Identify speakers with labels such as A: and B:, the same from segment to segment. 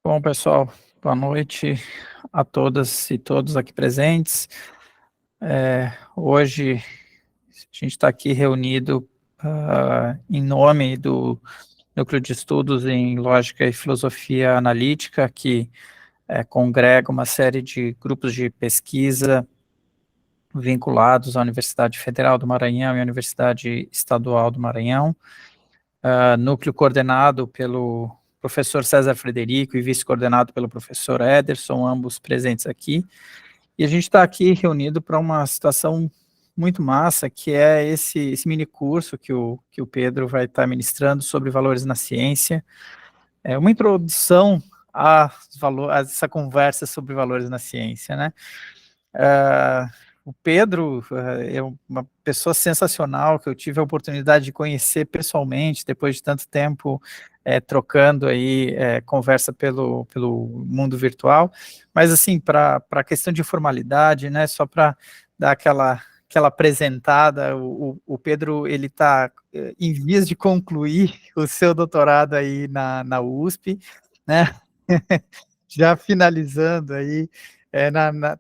A: Bom, pessoal, boa noite a todas e todos aqui presentes. Hoje a gente está aqui reunido em nome do Núcleo de Estudos em Lógica e Filosofia Analítica, que congrega uma série de grupos de pesquisa vinculados à Universidade Federal do Maranhão e à Universidade Estadual do Maranhão, núcleo coordenado pelo professor César Frederico e vice-coordenado pelo professor Ederson, ambos presentes aqui. E a gente está aqui reunido para uma situação muito massa, que é esse mini curso que o Pedro vai estar ministrando sobre valores na ciência. É uma introdução a essa conversa sobre valores na ciência, né? O Pedro é uma pessoa sensacional que eu tive a oportunidade de conhecer pessoalmente depois de tanto tempo trocando aí conversa pelo mundo virtual, mas assim, para a questão de formalidade, né, só para dar aquela apresentada, o Pedro, ele está em vias de concluir o seu doutorado aí na USP, né, já finalizando aí,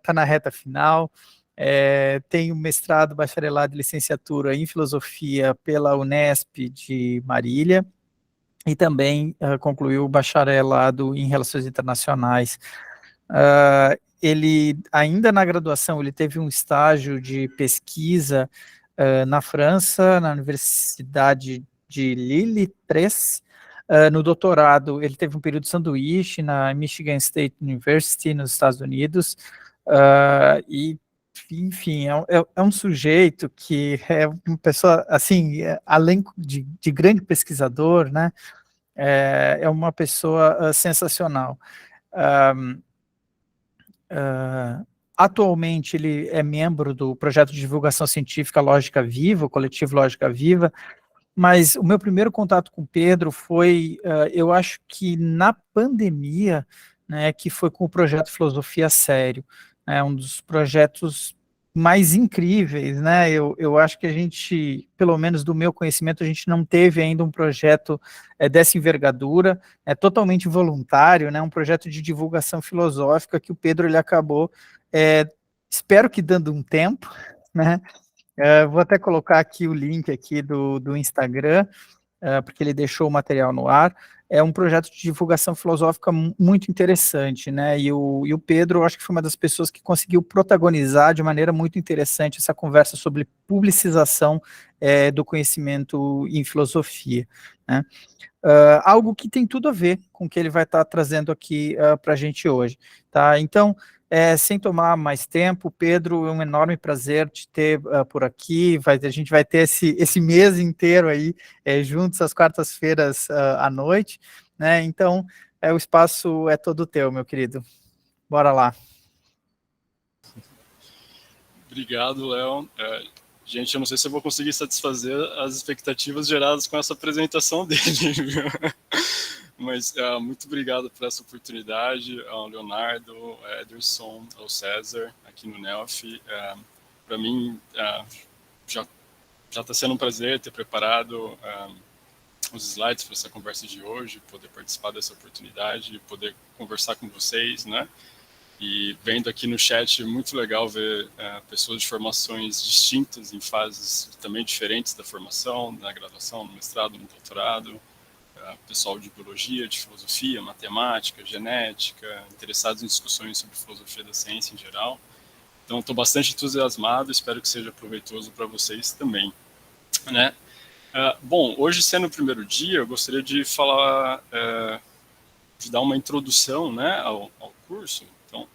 A: tá na reta final. Tem um mestrado, bacharelado e licenciatura em filosofia pela Unesp de Marília, e também concluiu o bacharelado em relações internacionais. Ele, ainda na graduação, ele teve um estágio de pesquisa na França, na Universidade de Lille 3. No doutorado, ele teve um período de sanduíche na Michigan State University, nos Estados Unidos, e enfim, é um sujeito que é uma pessoa, assim, além de grande pesquisador, né, é uma pessoa sensacional. Atualmente, ele é membro do projeto de divulgação científica Lógica Viva, o coletivo Lógica Viva, mas o meu primeiro contato com o Pedro foi, eu acho que na pandemia, né, que foi com o projeto Filosofia Sério, um dos projetos mais incríveis, né, eu acho que a gente, pelo menos do meu conhecimento, a gente não teve ainda um projeto dessa envergadura, totalmente voluntário, né, um projeto de divulgação filosófica que o Pedro, ele acabou, espero que dando um tempo, né, vou até colocar aqui o link aqui do Instagram, porque ele deixou o material no ar. É um projeto de divulgação filosófica muito interessante, né? E o Pedro, eu acho que foi uma das pessoas que conseguiu protagonizar de maneira muito interessante essa conversa sobre publicização do conhecimento em filosofia, né? Algo que tem tudo a ver com o que ele vai estar trazendo aqui para a gente hoje, tá? Então, sem tomar mais tempo, Pedro, é um enorme prazer te ter por aqui. A gente vai ter esse mês inteiro aí juntos às quartas-feiras à noite, né? Então, o espaço é todo teu, meu querido. Bora lá.
B: Obrigado, Léo. Gente, eu não sei se eu vou conseguir satisfazer as expectativas geradas com essa apresentação dele, mas muito obrigado por essa oportunidade ao Leonardo, ao Ederson, ao César, aqui no NELF. Para mim, já está sendo um prazer ter preparado os slides para essa conversa de hoje, poder participar dessa oportunidade, poder conversar com vocês, né? E vendo aqui no chat, muito legal ver pessoas de formações distintas, em fases também diferentes da formação, na graduação, no mestrado, no doutorado, pessoal de biologia, de filosofia, matemática, genética, interessados em discussões sobre filosofia da ciência em geral. Então, estou bastante entusiasmado, espero que seja proveitoso para vocês também, né? Bom, hoje sendo o primeiro dia, eu gostaria de falar, de dar uma introdução, né, ao curso. Então,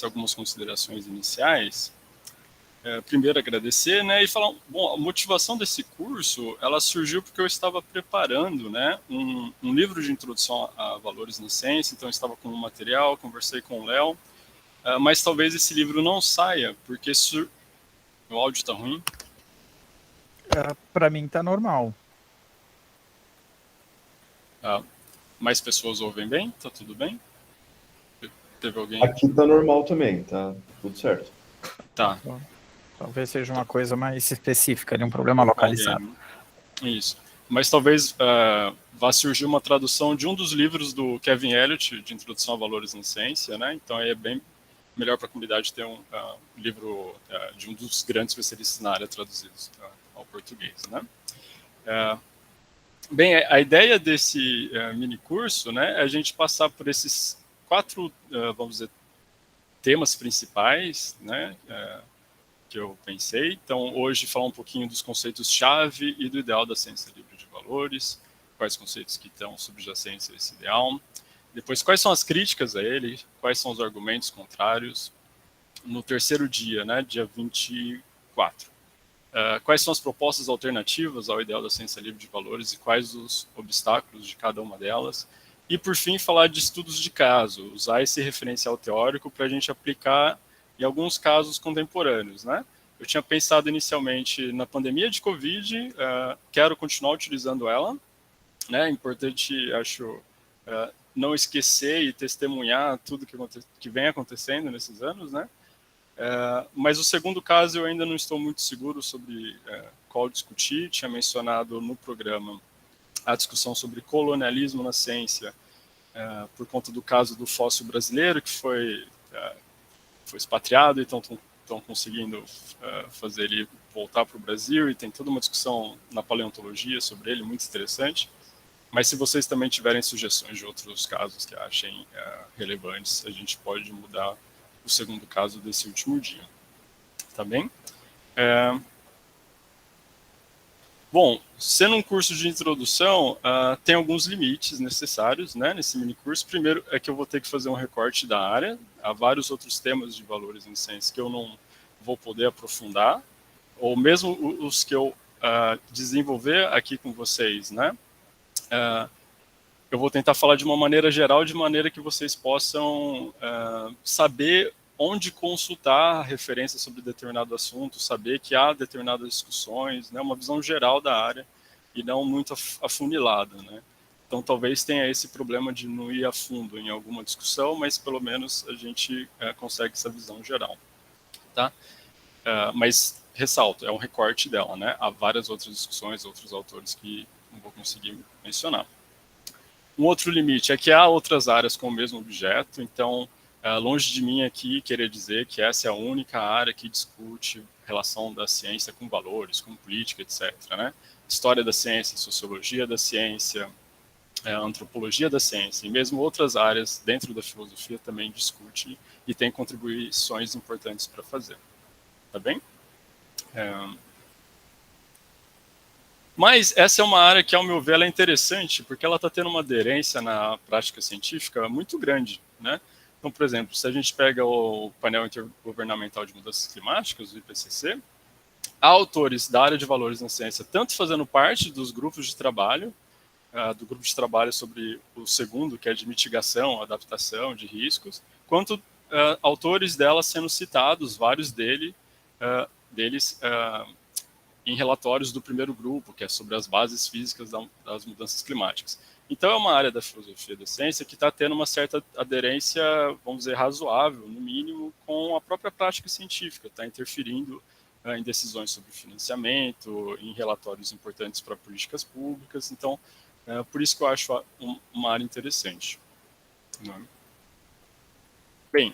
B: algumas considerações iniciais. Primeiro agradecer, né, e falar, bom, a motivação desse curso, ela surgiu porque eu estava preparando, né, um livro de introdução a valores na ciência, então eu estava com um material, conversei com o Léo, mas talvez esse livro não saia, porque o áudio está ruim.
A: Para mim está normal.
B: Mais pessoas ouvem bem? Tá tudo bem? Teve alguém?
C: Aqui tá normal também, tá tudo certo.
B: Tá.
A: Talvez seja uma coisa mais específica, um problema localizado.
B: Isso. mas talvez vá surgir uma tradução de um dos livros do Kevin Elliott, de Introdução a Valores na Ciência, né? Então é bem melhor para a comunidade ter um livro de um dos grandes especialistas na área traduzidos ao português, né? Bem, a ideia desse mini curso, né, é a gente passar por esses 4, vamos dizer, temas principais, né, que eu pensei. Então, hoje, falar um pouquinho dos conceitos-chave e do ideal da ciência livre de valores, quais conceitos que estão subjacentes a esse ideal. Depois, quais são as críticas a ele, quais são os argumentos contrários. No terceiro dia, né, dia 24. Quais são as propostas alternativas ao ideal da ciência livre de valores e quais os obstáculos de cada uma delas. E, por fim, falar de estudos de caso, usar esse referencial teórico para a gente aplicar em alguns casos contemporâneos, né? Eu tinha pensado inicialmente na pandemia de Covid, quero continuar utilizando ela, né? É importante, acho, não esquecer e testemunhar tudo que vem acontecendo nesses anos, né? Mas o segundo caso eu ainda não estou muito seguro sobre qual discutir. Tinha mencionado no programa a discussão sobre colonialismo na ciência, por conta do caso do fóssil brasileiro, que foi expatriado e estão conseguindo fazer ele voltar para o Brasil, e tem toda uma discussão na paleontologia sobre ele, muito interessante. Mas se vocês também tiverem sugestões de outros casos que achem relevantes, a gente pode mudar o segundo caso desse último dia. Tá bem? Bom, sendo um curso de introdução, tem alguns limites necessários, né, nesse mini curso. Primeiro é que eu vou ter que fazer um recorte da área. Há vários outros temas de valores em ciência que eu não vou poder aprofundar, ou mesmo os que eu desenvolver aqui com vocês, né? Eu vou tentar falar de uma maneira geral, de maneira que vocês possam saber onde consultar referências sobre determinado assunto, saber que há determinadas discussões, né, uma visão geral da área e não muito afunilada, né? Então, talvez tenha esse problema de não ir a fundo em alguma discussão, mas pelo menos a gente consegue essa visão geral, tá? Mas, ressalto, é um recorte dela, né? Há várias outras discussões, outros autores que não vou conseguir mencionar. Um outro limite é que há outras áreas com o mesmo objeto, então, longe de mim aqui querer dizer que essa é a única área que discute relação da ciência com valores, com política, etc., né? História da ciência, sociologia da ciência, antropologia da ciência, e mesmo outras áreas dentro da filosofia também discute e tem contribuições importantes para fazer. Tá bem? Mas essa é uma área que, ao meu ver, ela é interessante, porque ela está tendo uma aderência na prática científica muito grande, né? Então, por exemplo, se a gente pega o painel intergovernamental de mudanças climáticas, o IPCC, há autores da área de valores na ciência, tanto fazendo parte dos grupos de trabalho, do grupo de trabalho sobre o segundo, que é de mitigação, adaptação de riscos, quanto autores dela sendo citados, vários deles em relatórios do primeiro grupo, que é sobre as bases físicas das mudanças climáticas. Então, é uma área da filosofia da ciência que está tendo uma certa aderência, vamos dizer, razoável, no mínimo, com a própria prática científica, está interferindo em decisões sobre financiamento, em relatórios importantes para políticas públicas. Então, por isso que eu acho uma área interessante. Bem,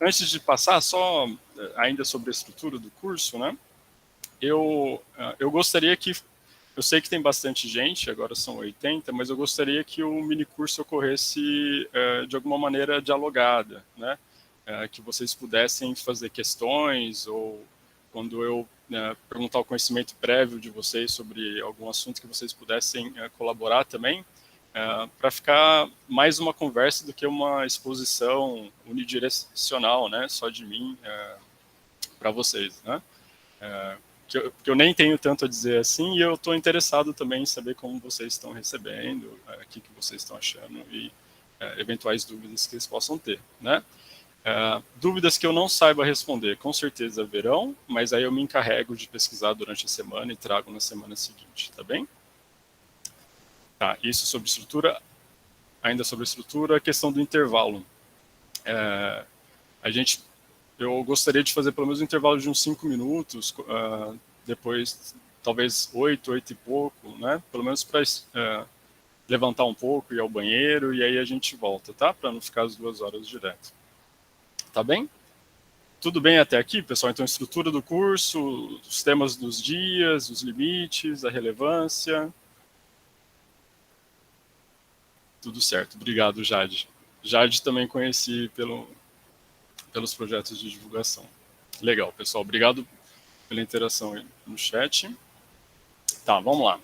B: antes de passar, só ainda sobre a estrutura do curso, né? Eu gostaria que, eu sei que tem bastante gente, agora são 80, mas eu gostaria que o minicurso ocorresse de alguma maneira dialogada, né? Que vocês pudessem fazer questões, ou quando eu perguntar o conhecimento prévio de vocês sobre algum assunto, que vocês pudessem colaborar também, para ficar mais uma conversa do que uma exposição unidirecional, né? Só de mim para vocês, né? Que eu nem tenho tanto a dizer assim, e eu estou interessado também em saber como vocês estão recebendo, o que vocês estão achando e eventuais dúvidas que eles possam ter, né? Dúvidas que eu não saiba responder, com certeza haverão, mas aí eu me encarrego de pesquisar durante a semana e trago na semana seguinte, tá bem? Tá, isso sobre estrutura. Ainda sobre estrutura, a questão do intervalo. Eu gostaria de fazer pelo menos um intervalo de uns 5 minutos, depois talvez 8 e pouco, né? Pelo menos para levantar um pouco, ir ao banheiro, e aí a gente volta, tá? Para não ficar as 2 horas direto. Tá bem? Tudo bem até aqui, pessoal? Então, estrutura do curso, os temas dos dias, os limites, a relevância. Tudo certo. Obrigado, Jade. Jade também conheci pelos projetos de divulgação. Legal, pessoal. Obrigado pela interação aí no chat. Tá, vamos lá.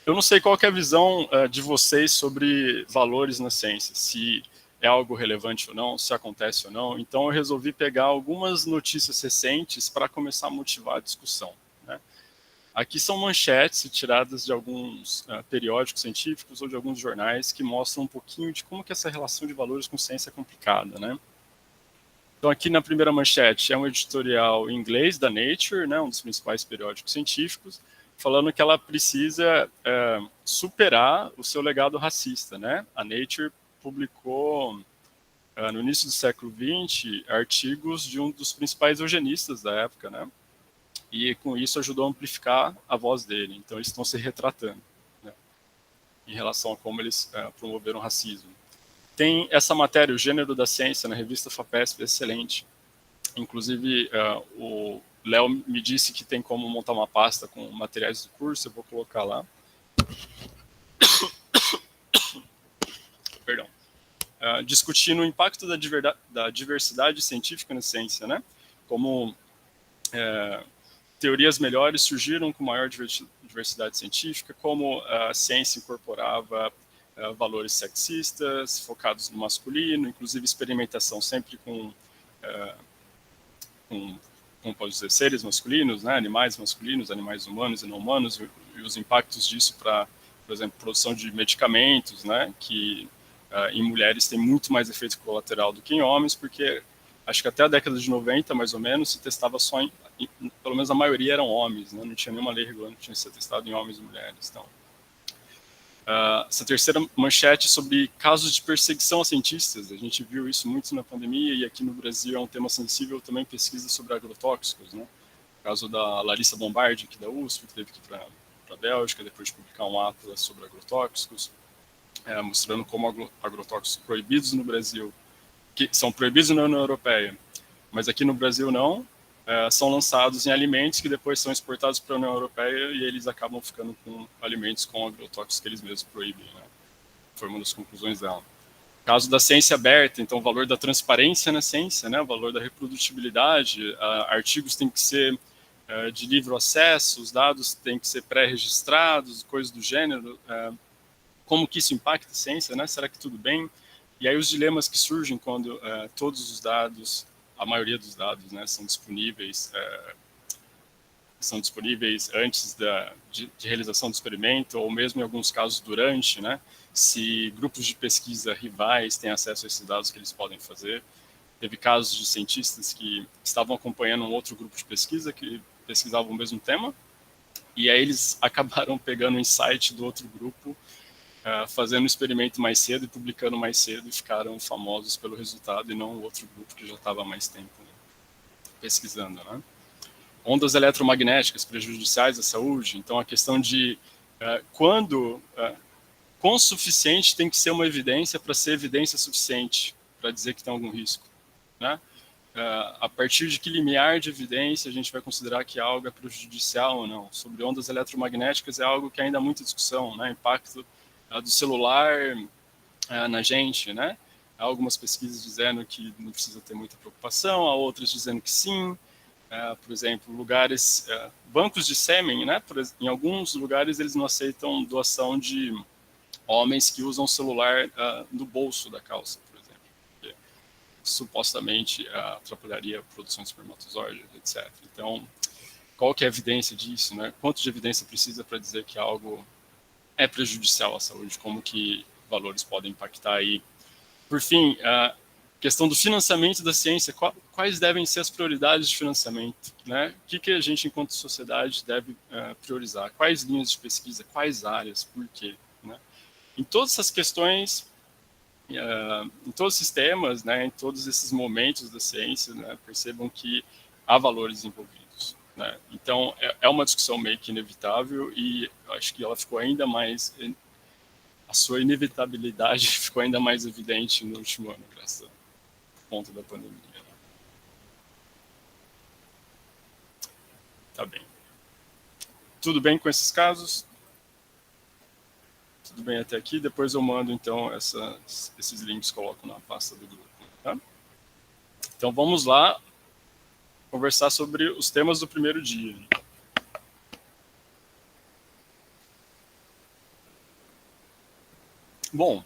B: Eu não sei qual que é a visão de vocês sobre valores na ciência, se é algo relevante ou não, se acontece ou não. Então, eu resolvi pegar algumas notícias recentes para começar a motivar a discussão, né? Aqui são manchetes tiradas de alguns periódicos científicos ou de alguns jornais que mostram um pouquinho de como que essa relação de valores com ciência é complicada, né? Então, aqui na primeira manchete é um editorial em inglês da Nature, né, um dos principais periódicos científicos, falando que ela precisa superar o seu legado racista, né? A Nature publicou, no início do século XX, artigos de um dos principais eugenistas da época, né? E com isso ajudou a amplificar a voz dele. Então, eles estão se retratando, né, em relação a como eles promoveram o racismo. Tem essa matéria, o Gênero da Ciência, na revista FAPESP, excelente. Inclusive, o Léo me disse que tem como montar uma pasta com materiais do curso, eu vou colocar lá. Perdão. Discutindo o impacto da diversidade científica na ciência, né? Como teorias melhores surgiram com maior diversidade científica, como a ciência incorporava valores sexistas, focados no masculino, inclusive experimentação sempre com como pode dizer, seres masculinos, né, animais masculinos, animais humanos e não humanos, e os impactos disso para, por exemplo, produção de medicamentos, né, que em mulheres tem muito mais efeito colateral do que em homens, porque acho que até a década de 90, mais ou menos, se testava só pelo menos a maioria eram homens, né, não tinha nenhuma lei regulando que tinha que ser testado em homens e mulheres. Então, essa terceira manchete sobre casos de perseguição a cientistas, a gente viu isso muito na pandemia e aqui no Brasil é um tema sensível também, pesquisa sobre agrotóxicos, né? O caso da Larissa Bombardi, aqui da USP, que teve que ir para a Bélgica, depois de publicar um atlas sobre agrotóxicos, mostrando como agrotóxicos proibidos no Brasil, que são proibidos na União Europeia, mas aqui no Brasil não, são lançados em alimentos que depois são exportados para a União Europeia e eles acabam ficando com alimentos com agrotóxicos que eles mesmos proíbem, né? Foi uma das conclusões dela. Caso da ciência aberta, então o valor da transparência na ciência, né? O valor da reprodutibilidade, artigos têm que ser de livre acesso, os dados têm que ser pré-registrados, coisas do gênero, como que isso impacta a ciência, né? Será que tudo bem? E aí os dilemas que surgem quando todos os dados, a maioria dos dados, né, são disponíveis antes de realização do experimento, ou mesmo em alguns casos durante, né, se grupos de pesquisa rivais têm acesso a esses dados que eles podem fazer. Teve casos de cientistas que estavam acompanhando um outro grupo de pesquisa que pesquisava o mesmo tema, e aí eles acabaram pegando o insight do outro grupo, fazendo o experimento mais cedo e publicando mais cedo, e ficaram famosos pelo resultado, e não o outro grupo que já estava há mais tempo, né, pesquisando, né? Ondas eletromagnéticas prejudiciais à saúde. Então, a questão de quão suficiente tem que ser uma evidência para ser evidência suficiente para dizer que tem algum risco, né? A partir de que limiar de evidência a gente vai considerar que algo é prejudicial ou não. Sobre ondas eletromagnéticas é algo que ainda há muita discussão, né? Impacto do celular na gente, né? Há algumas pesquisas dizendo que não precisa ter muita preocupação, há outras dizendo que sim. Por exemplo, lugares, bancos de sêmen, né? Em alguns lugares eles não aceitam doação de homens que usam o celular no bolso da calça, por exemplo, porque supostamente atrapalharia a produção de espermatozoides, etc. Então, qual que é a evidência disso, né? Quanto de evidência precisa para dizer que algo é prejudicial à saúde? Como que valores podem impactar aí? Por fim, questão do financiamento da ciência, quais devem ser as prioridades de financiamento, né? O que a gente, enquanto sociedade, deve priorizar? Quais linhas de pesquisa, quais áreas, por quê, né? Em todas essas questões, em todos esses temas, né, em todos esses momentos da ciência, né, percebam que há valores envolvidos. né? Então, é uma discussão meio que inevitável e acho que ela ficou ainda mais... A sua inevitabilidade ficou ainda mais evidente no último ano, graças ao ponto da pandemia. Tá bem. Tudo bem com esses casos? Tudo bem até aqui? Depois eu mando, então, esses links, coloco na pasta do grupo. Tá? Então, vamos lá conversar sobre os temas do primeiro dia. Bom,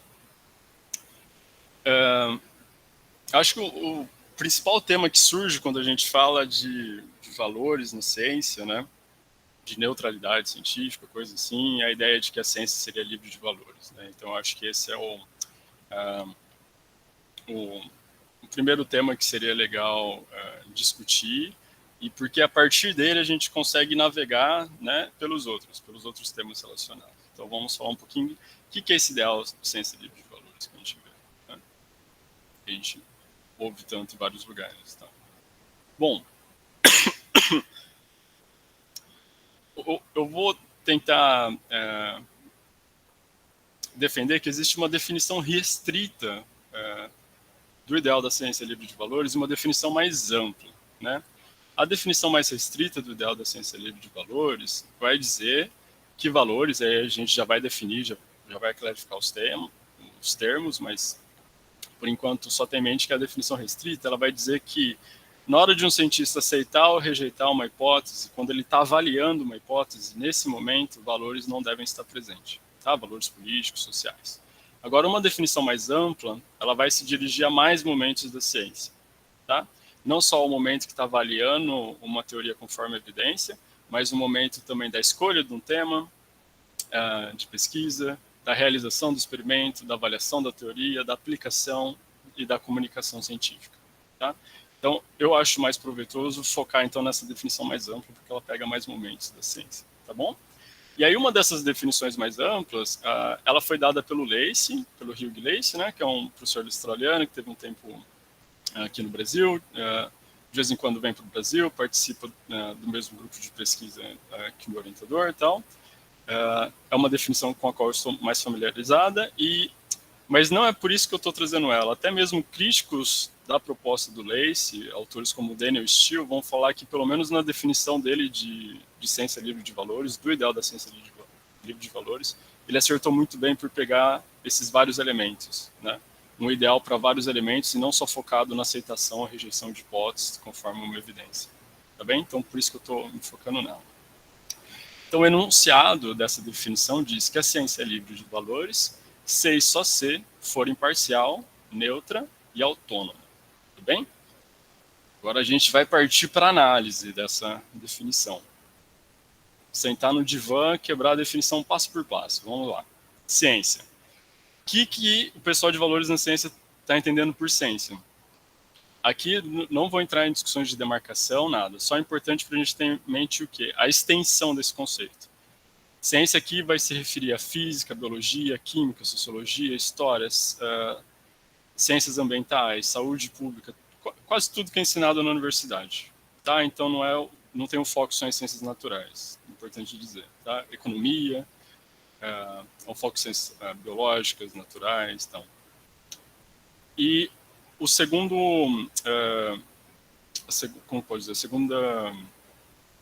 B: acho que o principal tema que surge quando a gente fala de valores na ciência, né, de neutralidade científica, coisa assim, é a ideia de que a ciência seria livre de valores. Né? Então, acho que esse é o primeiro tema que seria legal discutir, e porque a partir dele a gente consegue navegar, né, pelos outros temas relacionados. Então, vamos falar um pouquinho do que é esse ideal de ciência livre de valores que a gente vê, né? Que a gente ouve tanto em vários lugares. Tá? Bom, eu vou tentar defender que existe uma definição restrita do ideal da ciência livre de valores e uma definição mais ampla, né? A definição mais restrita do ideal da ciência livre de valores vai dizer que valores, aí a gente já vai definir, já vai clarificar os termos, mas por enquanto só tem em mente que a definição restrita, ela vai dizer que na hora de um cientista aceitar ou rejeitar uma hipótese, quando ele está avaliando uma hipótese, nesse momento, valores não devem estar presentes, tá? Valores políticos, sociais. Agora, uma definição mais ampla, ela vai se dirigir a mais momentos da ciência, tá? Não só o momento que está avaliando uma teoria conforme evidência, mas o momento também da escolha de um tema de pesquisa, da realização do experimento, da avaliação da teoria, da aplicação e da comunicação científica, tá? Então, eu acho mais proveitoso focar, então, nessa definição mais ampla, porque ela pega mais momentos da ciência, tá bom? E aí, uma dessas definições mais amplas, ela foi dada pelo Lacey, pelo Hugh Lacey, né, que é um professor australiano que teve um tempo aqui no Brasil, de vez em quando vem para o Brasil, participa do mesmo grupo de pesquisa que o orientador e tal. É uma definição com a qual eu estou mais familiarizada, mas não é por isso que eu estou trazendo ela. Até mesmo críticos da proposta do Lacey, autores como Daniel Steele, vão falar que, pelo menos na definição dele de ciência livre de valores, do ideal da ciência livre de valores, ele acertou muito bem por pegar esses vários elementos, né? Um ideal para vários elementos e não só focado na aceitação ou rejeição de hipóteses conforme uma evidência. Tá bem? Então, por isso que eu estou me focando nela. Então, o enunciado dessa definição diz que a ciência é livre de valores se e só se for imparcial, neutra e autônoma. Tudo bem? Agora a gente vai partir para a análise dessa definição. Sentar no divã, quebrar a definição passo por passo. Vamos lá. Ciência. O que o pessoal de valores na ciência está entendendo por ciência? Aqui não vou entrar em discussões de demarcação, nada. Só é importante para a gente ter em mente o quê? A extensão desse conceito. Ciência aqui vai se referir a física, biologia, química, sociologia, histórias, ciências ambientais, saúde pública, quase tudo que é ensinado na universidade. Tá? Então não tem um foco só em ciências naturais, é importante dizer. Tá? Economia, um foco em ciências biológicas, naturais. Então. E o segundo, como pode dizer, a segunda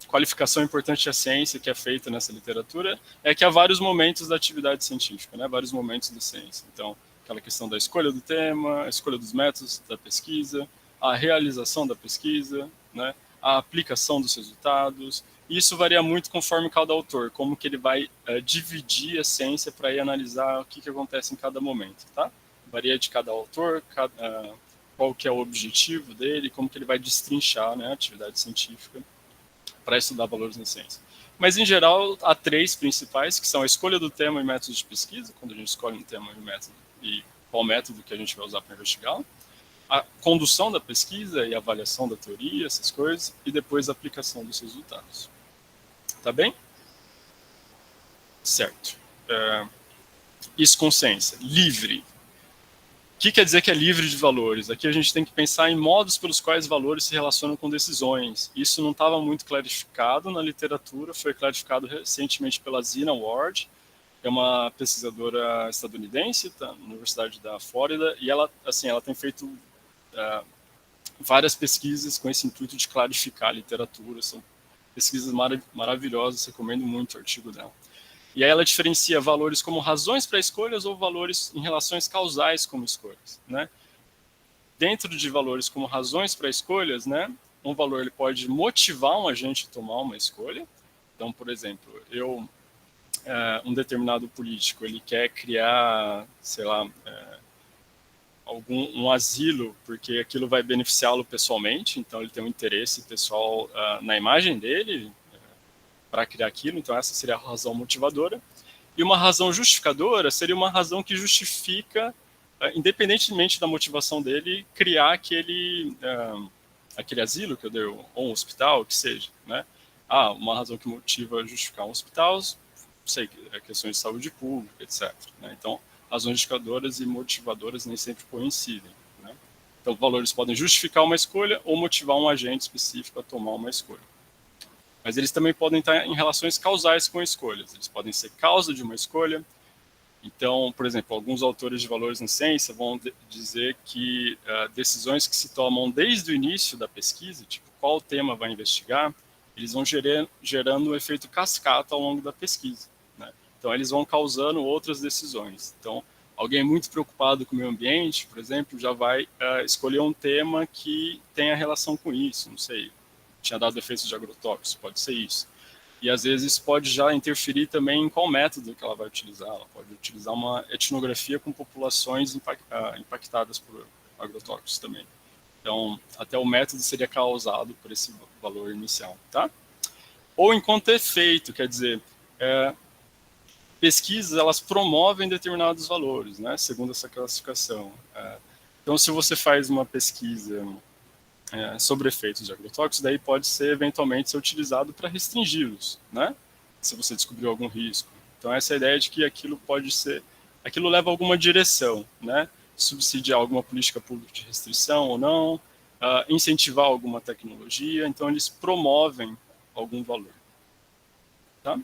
B: qualificação importante da ciência que é feita nessa literatura é que há vários momentos da atividade científica, né? Vários momentos da ciência. Então, aquela questão da escolha do tema, a escolha dos métodos da pesquisa, a realização da pesquisa, né? A aplicação dos resultados. E isso varia muito conforme cada autor, como que ele vai dividir a ciência para ir analisar o que acontece em cada momento, tá? Varia de cada autor, qual que é o objetivo dele, como que ele vai destrinchar, né, a atividade científica para estudar valores na ciência. Mas, em geral, há três principais, que são a escolha do tema e método de pesquisa, quando a gente escolhe um tema e método, e qual método que a gente vai usar para investigá-lo, a condução da pesquisa e a avaliação da teoria, essas coisas, e depois a aplicação dos resultados. Tá bem? Certo. Isso com ciência. Livre. que quer dizer que é livre de valores? Aqui a gente tem que pensar em modos pelos quais valores se relacionam com decisões. Isso não estava muito clarificado na literatura, foi clarificado recentemente pela Zina Ward, que é uma pesquisadora estadunidense, tá, na Universidade da Flórida, e ela, assim, ela tem feito várias pesquisas com esse intuito de clarificar a literatura. São pesquisas maravilhosas, recomendo muito o artigo dela. E aí ela diferencia valores como razões para escolhas ou valores em relações causais como escolhas, né? Dentro de valores como razões para escolhas, né, um valor ele pode motivar um agente a tomar uma escolha. Então, por exemplo, um determinado político, ele quer criar, sei lá, um asilo, porque aquilo vai beneficiá-lo pessoalmente, então ele tem um interesse pessoal na imagem dele para criar aquilo, então essa seria a razão motivadora. E uma razão justificadora seria uma razão que justifica, independentemente da motivação dele, criar aquele asilo que eu dei, ou um hospital, que seja, né? Uma razão que motiva justificar um hospital, sei, questões de saúde pública, etc. Né? Então, razões justificadoras e motivadoras nem sempre coincidem. Né? Então, valores podem justificar uma escolha ou motivar um agente específico a tomar uma escolha. Mas eles também podem estar em relações causais com escolhas. Eles podem ser causa de uma escolha. Então, por exemplo, alguns autores de valores na ciência vão dizer que decisões que se tomam desde o início da pesquisa, tipo qual tema vai investigar, eles vão gerando um efeito cascata ao longo da pesquisa. Né? Então, eles vão causando outras decisões. Então, alguém muito preocupado com o meio ambiente, por exemplo, já vai escolher um tema que tenha relação com isso, não sei, tinha dado efeitos de agrotóxicos, pode ser isso. E às vezes pode já interferir também em qual método que ela vai utilizar. Ela pode utilizar uma etnografia com populações impactadas por agrotóxicos também. Então, até o método seria causado por esse valor inicial, tá? Ou enquanto efeito, quer dizer, pesquisas, elas promovem determinados valores, né? Segundo essa classificação. Então, se você faz uma pesquisa sobre efeitos de agrotóxicos, daí pode ser eventualmente ser utilizado para restringi-los, né? Se você descobriu algum risco. Então essa é a ideia de que aquilo leva a alguma direção, né? Subsidiar alguma política pública de restrição ou não, incentivar alguma tecnologia, então eles promovem algum valor, tá?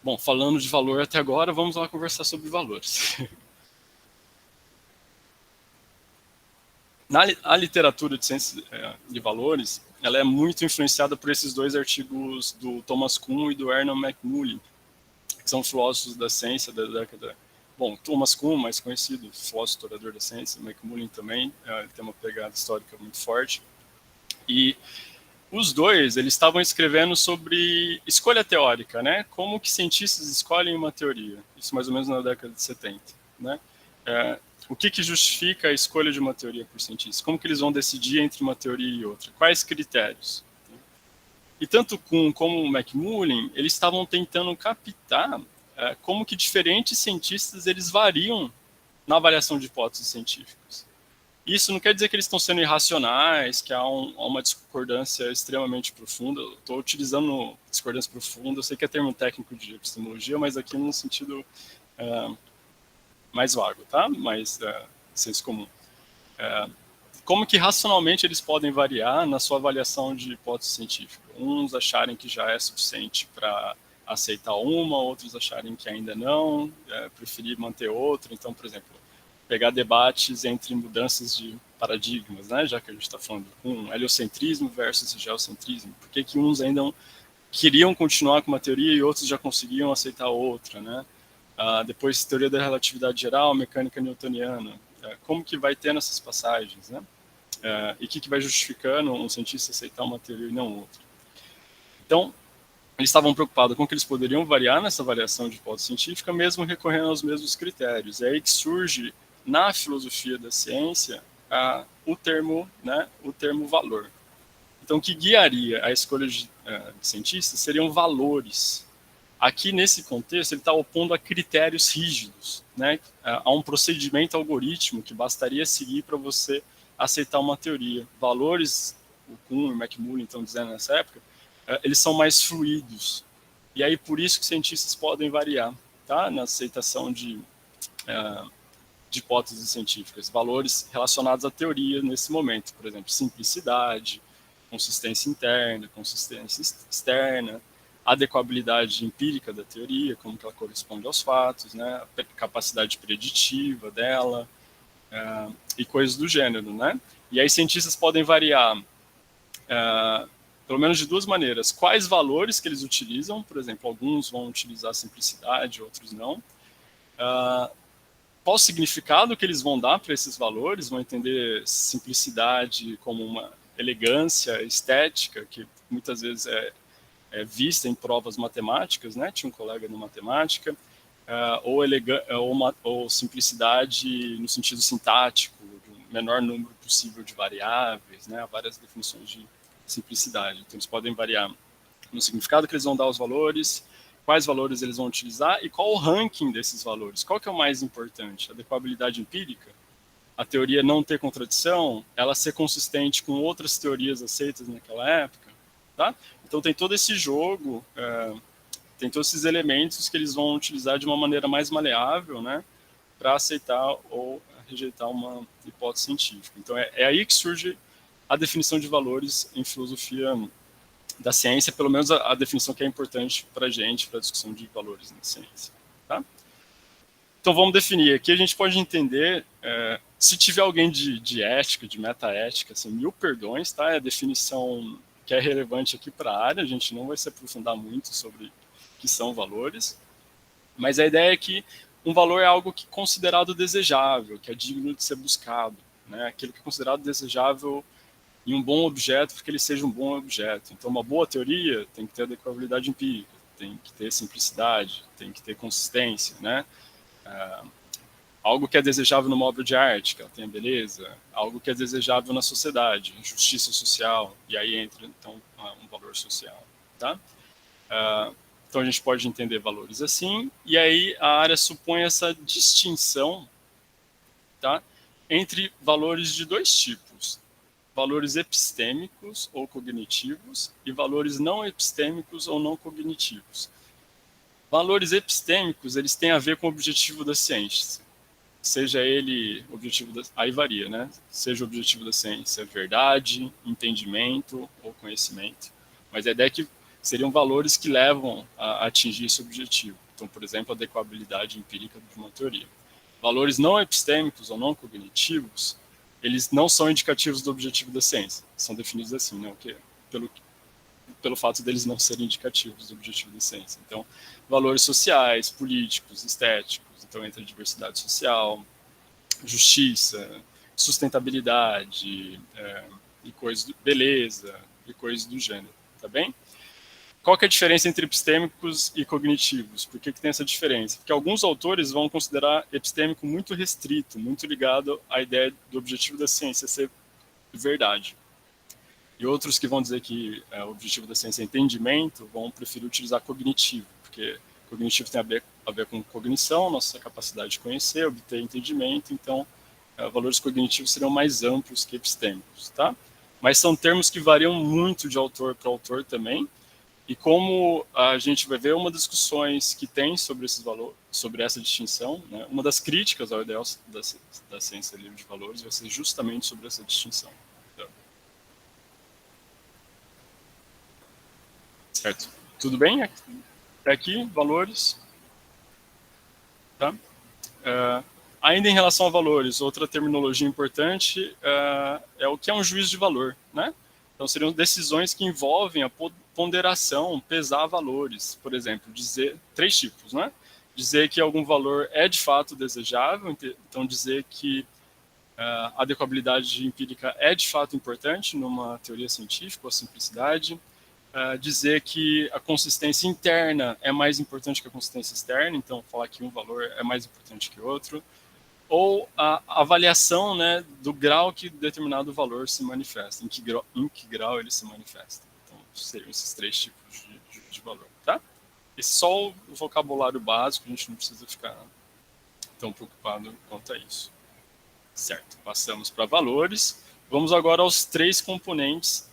B: Bom, falando de valor até agora, vamos lá conversar sobre valores. A literatura de ciência de valores, ela é muito influenciada por esses dois artigos do Thomas Kuhn e do Ernest McMullen, que são filósofos da ciência da década... Bom, Thomas Kuhn, mais conhecido, filósofo historiador da ciência, McMullen também, ele tem uma pegada histórica muito forte. E os dois, eles estavam escrevendo sobre escolha teórica, né? Como que cientistas escolhem uma teoria. Isso mais ou menos na década de 70, né? O que justifica a escolha de uma teoria por cientistas? Como que eles vão decidir entre uma teoria e outra? Quais critérios? E tanto Kuhn como McMullen, eles estavam tentando captar como que diferentes cientistas eles variam na avaliação de hipóteses científicas. Isso não quer dizer que eles estão sendo irracionais, que há uma discordância extremamente profunda. Estou utilizando discordância profunda, eu sei que é termo técnico de epistemologia, mas aqui no sentido mais vago, tá? Mais senso comum. Como que racionalmente eles podem variar na sua avaliação de hipótese científica? Uns acharem que já é suficiente para aceitar uma, outros acharem que ainda não, preferir manter outra. Então, por exemplo, pegar debates entre mudanças de paradigmas, né? Já que a gente está falando com heliocentrismo versus geocentrismo. Por que uns ainda queriam continuar com uma teoria e outros já conseguiam aceitar outra, né? Depois, teoria da relatividade geral, mecânica newtoniana. Como que vai ter nessas passagens, né? E o que vai justificando um cientista aceitar uma teoria e não outra. Então, eles estavam preocupados com que eles poderiam variar nessa variação de hipótese científica, mesmo recorrendo aos mesmos critérios. É aí que surge, na filosofia da ciência, o termo valor. Então, o que guiaria a escolha de cientistas seriam valores. Aqui, nesse contexto, ele está opondo a critérios rígidos, né? A um procedimento algoritmo que bastaria seguir para você aceitar uma teoria. Valores, o Kuhn e o McMullen estão dizendo nessa época, eles são mais fluidos. E aí, por isso que cientistas podem variar. tá? Na aceitação de hipóteses científicas, valores relacionados à teoria nesse momento, por exemplo, simplicidade, consistência interna, consistência externa, adequabilidade empírica da teoria, como que ela corresponde aos fatos, né, a capacidade preditiva dela, e coisas do gênero, né? E aí cientistas podem variar, pelo menos de duas maneiras, quais valores que eles utilizam, por exemplo, alguns vão utilizar simplicidade, outros não, qual o significado que eles vão dar para esses valores, vão entender simplicidade como uma elegância estética, que muitas vezes é vista em provas matemáticas, né? Tinha um colega de matemática, ou simplicidade no sentido sintático, do menor número possível de variáveis, né? Há várias definições de simplicidade. Então, eles podem variar no significado que eles vão dar aos valores, quais valores eles vão utilizar e qual o ranking desses valores. Qual que é o mais importante? A adequabilidade empírica? A teoria não ter contradição? Ela ser consistente com outras teorias aceitas naquela época? Tá? Então tem todo esse jogo, tem todos esses elementos que eles vão utilizar de uma maneira mais maleável, né, para aceitar ou rejeitar uma hipótese científica. Então é aí que surge a definição de valores em filosofia da ciência, pelo menos a definição que é importante para a gente, para a discussão de valores na ciência. Tá? Então vamos definir. Aqui a gente pode entender, se tiver alguém de ética, de metaética, assim, 1000 perdões, tá? É a definição que é relevante aqui para a área, a gente não vai se aprofundar muito sobre o que são valores, mas a ideia é que um valor é algo que é considerado desejável, que é digno de ser buscado, né? Aquilo que é considerado desejável em um bom objeto, porque ele seja um bom objeto. Então, uma boa teoria tem que ter adequabilidade empírica, tem que ter simplicidade, tem que ter consistência, né? Algo que é desejável numa obra de arte, que ela tenha beleza, algo que é desejável na sociedade, justiça social, e aí entra, então, um valor social, tá? Então, a gente pode entender valores assim, e aí a área supõe essa distinção, tá? Entre valores de dois tipos, valores epistêmicos ou cognitivos e valores não epistêmicos ou não cognitivos. Valores epistêmicos, eles têm a ver com o objetivo da ciência. Seja ele aí varia, né? Seja o objetivo da ciência verdade, entendimento ou conhecimento. Mas a ideia é que seriam valores que levam a atingir esse objetivo. Então, por exemplo, a adequabilidade empírica de uma teoria. Valores não epistêmicos ou não cognitivos, eles não são indicativos do objetivo da ciência. São definidos assim, né? Pelo fato deles não serem indicativos do objetivo da ciência. Então, valores sociais, políticos, estéticos, então entra diversidade social, justiça, sustentabilidade, e coisas beleza, e coisas do gênero, tá bem? Qual que é a diferença entre epistêmicos e cognitivos? Por que tem essa diferença? Porque alguns autores vão considerar epistêmico muito restrito, muito ligado à ideia do objetivo da ciência ser verdade. E outros que vão dizer que o objetivo da ciência é entendimento, vão preferir utilizar cognitivo, porque cognitivo tem a ver com cognição, nossa capacidade de conhecer, obter entendimento, então valores cognitivos seriam mais amplos que epistêmicos, tá? Mas são termos que variam muito de autor para autor também, e como a gente vai ver uma das discussões que tem sobre esses valores, sobre essa distinção, né, uma das críticas ao ideal da ciência livre de valores vai ser justamente sobre essa distinção. Certo? Tudo bem? Até aqui, valores. Tá? Ainda em relação a valores, outra terminologia importante é o que é um juízo de valor, né? Então, seriam decisões que envolvem a ponderação, pesar valores. Por exemplo, dizer 3 tipos, né? Dizer que algum valor é de fato desejável, então dizer que a adequabilidade empírica é de fato importante numa teoria científica, ou a simplicidade. Dizer que a consistência interna é mais importante que a consistência externa, então falar que um valor é mais importante que outro, ou a avaliação, né, do grau que determinado valor se manifesta, em que grau ele se manifesta. Então, seriam esses 3 tipos de valor, tá? Esse é só o vocabulário básico, a gente não precisa ficar tão preocupado quanto a isso. Certo, passamos para valores. Vamos agora aos 3 componentes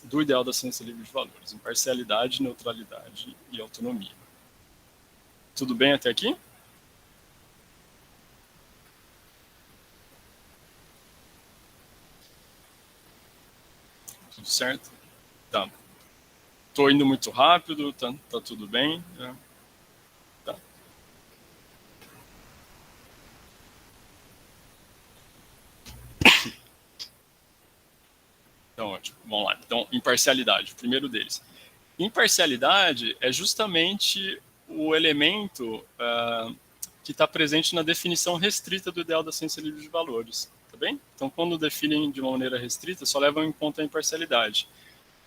B: do ideal da ciência livre de valores: imparcialidade, neutralidade e autonomia. Tudo bem até aqui? Tudo certo? Tá. Tô indo muito rápido, tá tudo bem? Tá. Então, ótimo. Vamos lá. Então, imparcialidade, o primeiro deles. Imparcialidade é justamente o elemento que está presente na definição restrita do ideal da ciência livre de valores, tá bem? Então, quando definem de uma maneira restrita, só levam em conta a imparcialidade,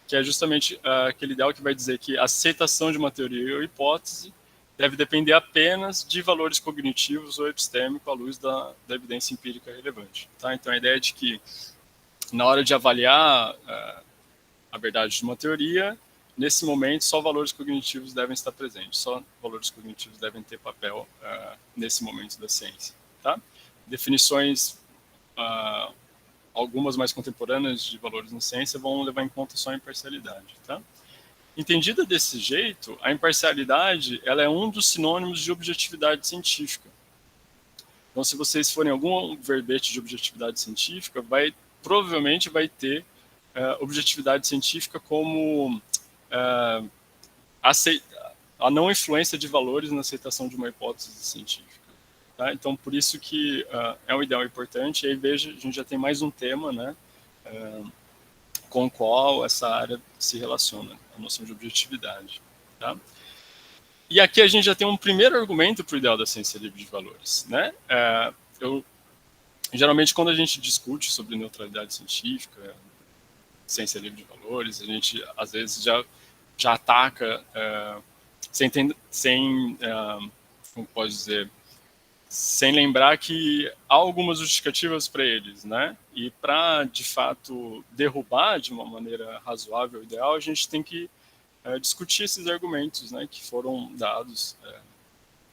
B: que é justamente aquele ideal que vai dizer que a aceitação de uma teoria ou hipótese deve depender apenas de valores cognitivos ou epistêmicos à luz da evidência empírica relevante, tá? Então, a ideia é de que, na hora de avaliar a verdade de uma teoria, nesse momento, só valores cognitivos devem estar presentes, só valores cognitivos devem ter papel nesse momento da ciência. Tá? Definições, algumas mais contemporâneas de valores na ciência, vão levar em conta só a imparcialidade. Tá? Entendida desse jeito, a imparcialidade ela é um dos sinônimos de objetividade científica. Então, se vocês forem algum verbete de objetividade científica, provavelmente vai ter objetividade científica como a não influência de valores na aceitação de uma hipótese científica. Tá? Então, por isso que é um ideal importante. E aí, veja, a gente já tem mais um tema, né, com o qual essa área se relaciona, a noção de objetividade. Tá? E aqui a gente já tem um primeiro argumento para o ideal da ciência livre de valores. Né? Geralmente, quando a gente discute sobre neutralidade científica, ciência livre de valores, a gente, às vezes, já ataca como pode dizer, sem lembrar que há algumas justificativas para eles, né? E para, de fato, derrubar de uma maneira razoável, ideal, a gente tem que discutir esses argumentos, né, que foram dados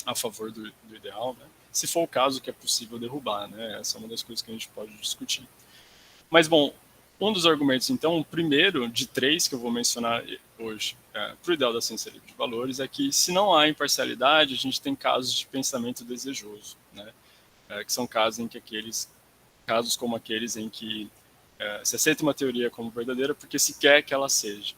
B: a favor do ideal, né? Se for o caso que é possível derrubar, né? Essa é uma das coisas que a gente pode discutir. Mas, bom, um dos argumentos, então, o primeiro de 3 que eu vou mencionar hoje para o ideal da ciência livre de valores é que, se não há imparcialidade, a gente tem casos de pensamento desejoso, né? Que são casos como aqueles em que se aceita uma teoria como verdadeira porque se quer que ela seja.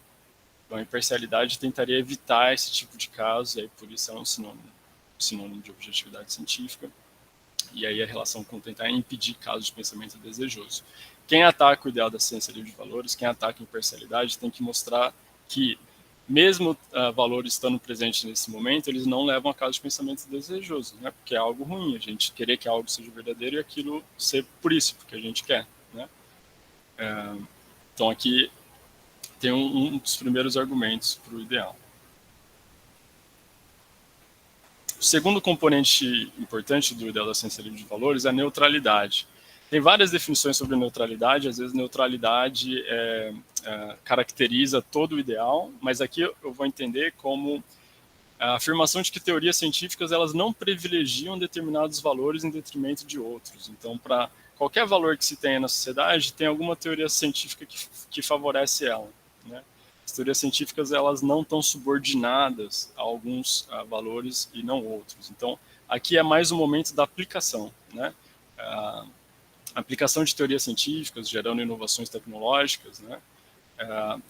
B: Então, a imparcialidade tentaria evitar esse tipo de caso, e aí por isso é um sinônimo de objetividade científica, e aí a relação com tentar impedir casos de pensamento desejoso. Quem ataca o ideal da ciência livre de valores, quem ataca a imparcialidade, tem que mostrar que, mesmo valores estando presentes nesse momento, eles não levam a casos de pensamento desejoso, né? Porque é algo ruim, a gente querer que algo seja verdadeiro e aquilo ser por isso, porque a gente quer. Né? Então, aqui tem um dos primeiros argumentos para o ideal. O segundo componente importante do ideal da ciência livre de valores é a neutralidade. Tem várias definições sobre neutralidade, às vezes neutralidade caracteriza todo o ideal, mas aqui eu vou entender como a afirmação de que teorias científicas elas não privilegiam determinados valores em detrimento de outros. Então, para qualquer valor que se tenha na sociedade, tem alguma teoria científica que favorece ela. Né? As teorias científicas elas não estão subordinadas a alguns valores e não outros. Então, aqui é mais um momento da aplicação. Né? A aplicação de teorias científicas, gerando inovações tecnológicas, né?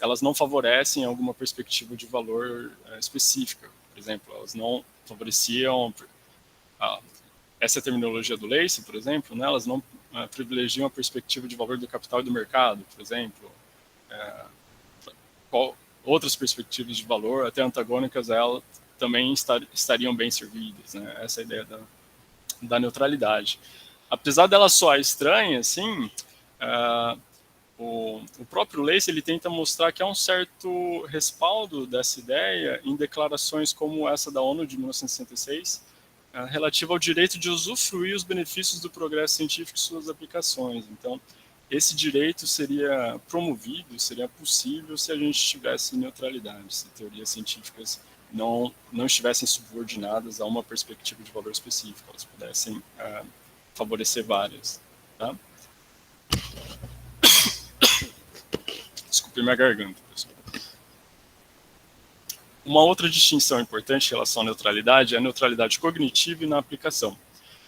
B: Elas não favorecem alguma perspectiva de valor específica. Por exemplo, elas não favoreciam... essa é a terminologia do Lacey, por exemplo, né? Elas não privilegiam a perspectiva de valor do capital e do mercado, por exemplo. Outras perspectivas de valor, até antagônicas a ela, também estariam bem servidas. Né? Essa é a ideia da neutralidade. Apesar dela soar estranha, assim, o próprio Lacey ele tenta mostrar que há um certo respaldo dessa ideia em declarações como essa da ONU de 1966, relativa ao direito de usufruir os benefícios do progresso científico e suas aplicações. Então, esse direito seria promovido, seria possível se a gente tivesse neutralidade, se teorias científicas não estivessem subordinadas a uma perspectiva de valor específico, elas pudessem favorecer várias. Tá? Desculpe minha garganta, pessoal. Uma outra distinção importante em relação à neutralidade é a neutralidade cognitiva e na aplicação.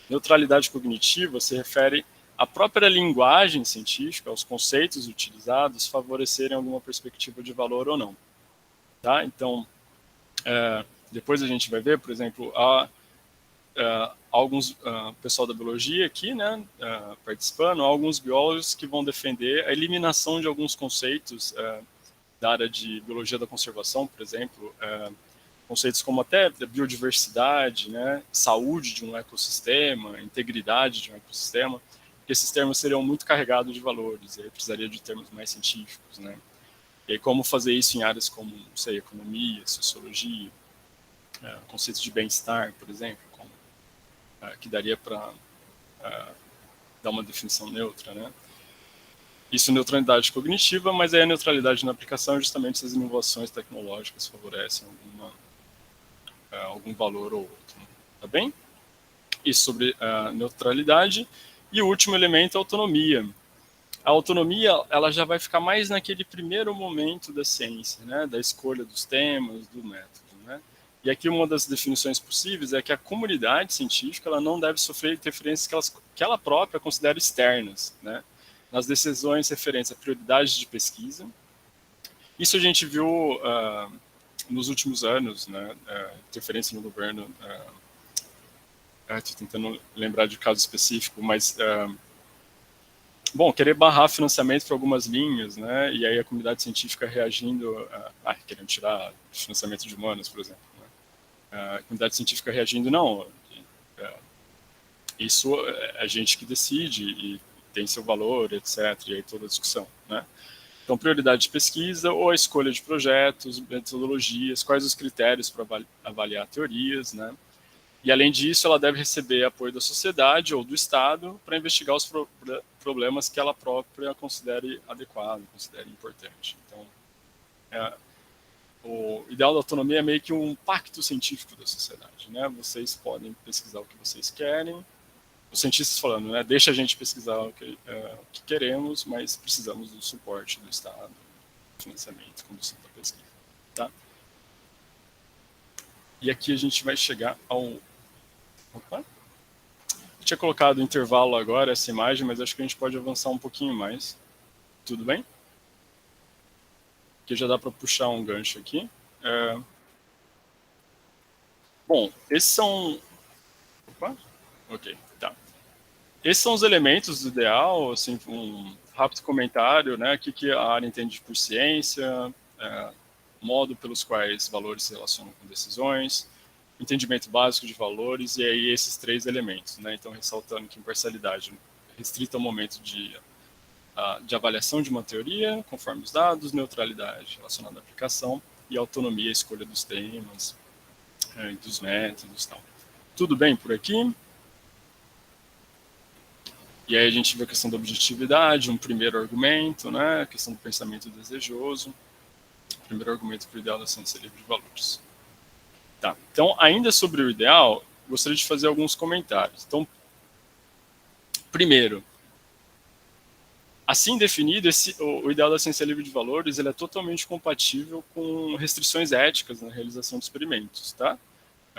B: Neutralidade cognitiva se refere à própria linguagem científica, aos conceitos utilizados, favorecerem alguma perspectiva de valor ou não. Tá? Então, depois a gente vai ver, por exemplo, alguns pessoal da biologia aqui, né, participando, alguns biólogos que vão defender a eliminação de alguns conceitos da área de biologia da conservação, por exemplo, conceitos como até biodiversidade, né, saúde de um ecossistema, integridade de um ecossistema, porque esses termos seriam muito carregados de valores, e aí precisaria de termos mais científicos, né. E aí como fazer isso em áreas como, não sei, economia, sociologia, conceitos de bem-estar, por exemplo, que daria para dar uma definição neutra, né. Isso é neutralidade cognitiva, mas aí a neutralidade na aplicação é justamente se as inovações tecnológicas favorecem algum valor ou outro. Tá bem? Isso sobre a neutralidade. E o último elemento é a autonomia. A autonomia ela já vai ficar mais naquele primeiro momento da ciência, né? Da escolha dos temas, do método. Né? E aqui uma das definições possíveis é que a comunidade científica ela não deve sofrer interferências que ela própria considera externas, né? Nas decisões referentes a prioridades de pesquisa. Isso a gente viu nos últimos anos, né, interferência no governo. Estou tentando lembrar de caso específico, mas bom, querer barrar financiamento para algumas linhas, né, e aí a comunidade científica reagindo, querendo tirar financiamento de humanas, por exemplo, né, a comunidade científica reagindo, não, isso é a gente que decide e tem seu valor, etc. E aí toda a discussão, né? Então, prioridade de pesquisa ou a escolha de projetos, metodologias, quais os critérios para avaliar teorias, né? E, além disso, ela deve receber apoio da sociedade ou do Estado para investigar os problemas que ela própria considere adequado, considere importante. Então, o ideal da autonomia é meio que um pacto científico da sociedade, né? Vocês podem pesquisar o que vocês querem, os cientistas falando, né, deixa a gente pesquisar o que queremos, mas precisamos do suporte do Estado, financiamento, condução da pesquisa, tá? E aqui a gente vai chegar ao... Opa! Eu tinha colocado o intervalo agora, essa imagem, mas acho que a gente pode avançar um pouquinho mais. Tudo bem? Aqui já dá para puxar um gancho aqui. Bom, esses são... Opa! Ok, tá. Esses são os elementos do ideal, assim, um rápido comentário, né, o que a área entende por ciência, modo pelos quais valores se relacionam com decisões, entendimento básico de valores, e aí esses 3 elementos, né, então ressaltando que imparcialidade restrita ao momento de avaliação de uma teoria, conforme os dados, neutralidade relacionada à aplicação, e autonomia, a escolha dos temas, dos métodos e tal. Tudo bem por aqui? E aí a gente vê a questão da objetividade, um primeiro argumento, né, a questão do pensamento desejoso, primeiro argumento para o ideal da ciência livre de valores. Tá, então, ainda sobre o ideal, gostaria de fazer alguns comentários. Então, primeiro, assim definido, o ideal da ciência livre de valores ele é totalmente compatível com restrições éticas na realização de experimentos, tá?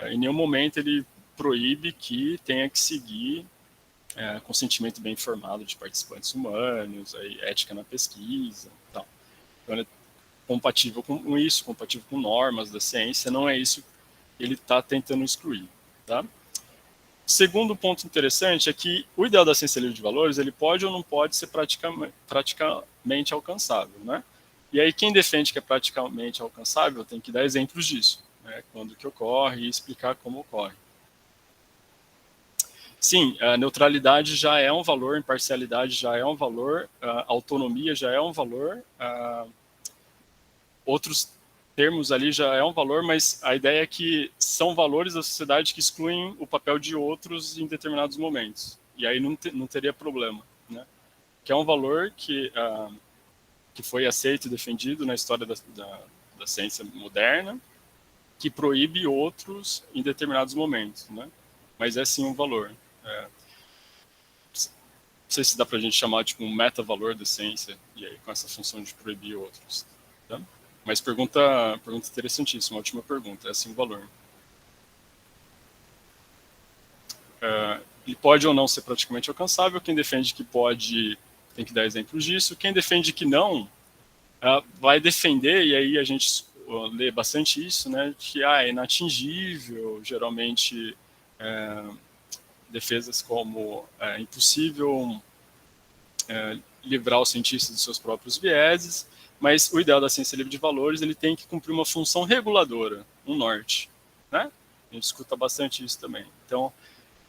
B: Em nenhum momento ele proíbe que tenha que seguir consentimento bem informado de participantes humanos, aí, ética na pesquisa, tal. Então, ele é compatível com isso, compatível com normas da ciência, não é isso que ele está tentando excluir. Tá? Segundo ponto interessante é que o ideal da ciência livre de valores ele pode ou não pode ser praticamente alcançável. Né? E aí quem defende que é praticamente alcançável tem que dar exemplos disso, né? Quando que ocorre e explicar como ocorre. Sim, a neutralidade já é um valor, imparcialidade já é um valor, a autonomia já é um valor, outros termos ali já é um valor, mas a ideia é que são valores da sociedade que excluem o papel de outros em determinados momentos. E aí não teria problema. Né? Que é um valor que foi aceito e defendido na história da ciência moderna, que proíbe outros em determinados momentos. Né? Mas é sim um valor. Não sei se dá para a gente chamar tipo um meta-valor da ciência, e aí com essa função de proibir outros. Tá? Mas pergunta interessantíssima, ótima pergunta, é assim o valor. Ele pode ou não ser praticamente alcançável. Quem defende que pode tem que dar exemplos disso. Quem defende que não, vai defender, e aí a gente lê bastante isso, né, que é inatingível, geralmente defesas como impossível livrar os cientistas de seus próprios vieses, mas o ideal da ciência livre de valores ele tem que cumprir uma função reguladora, um norte, né? A gente escuta bastante isso também. Então,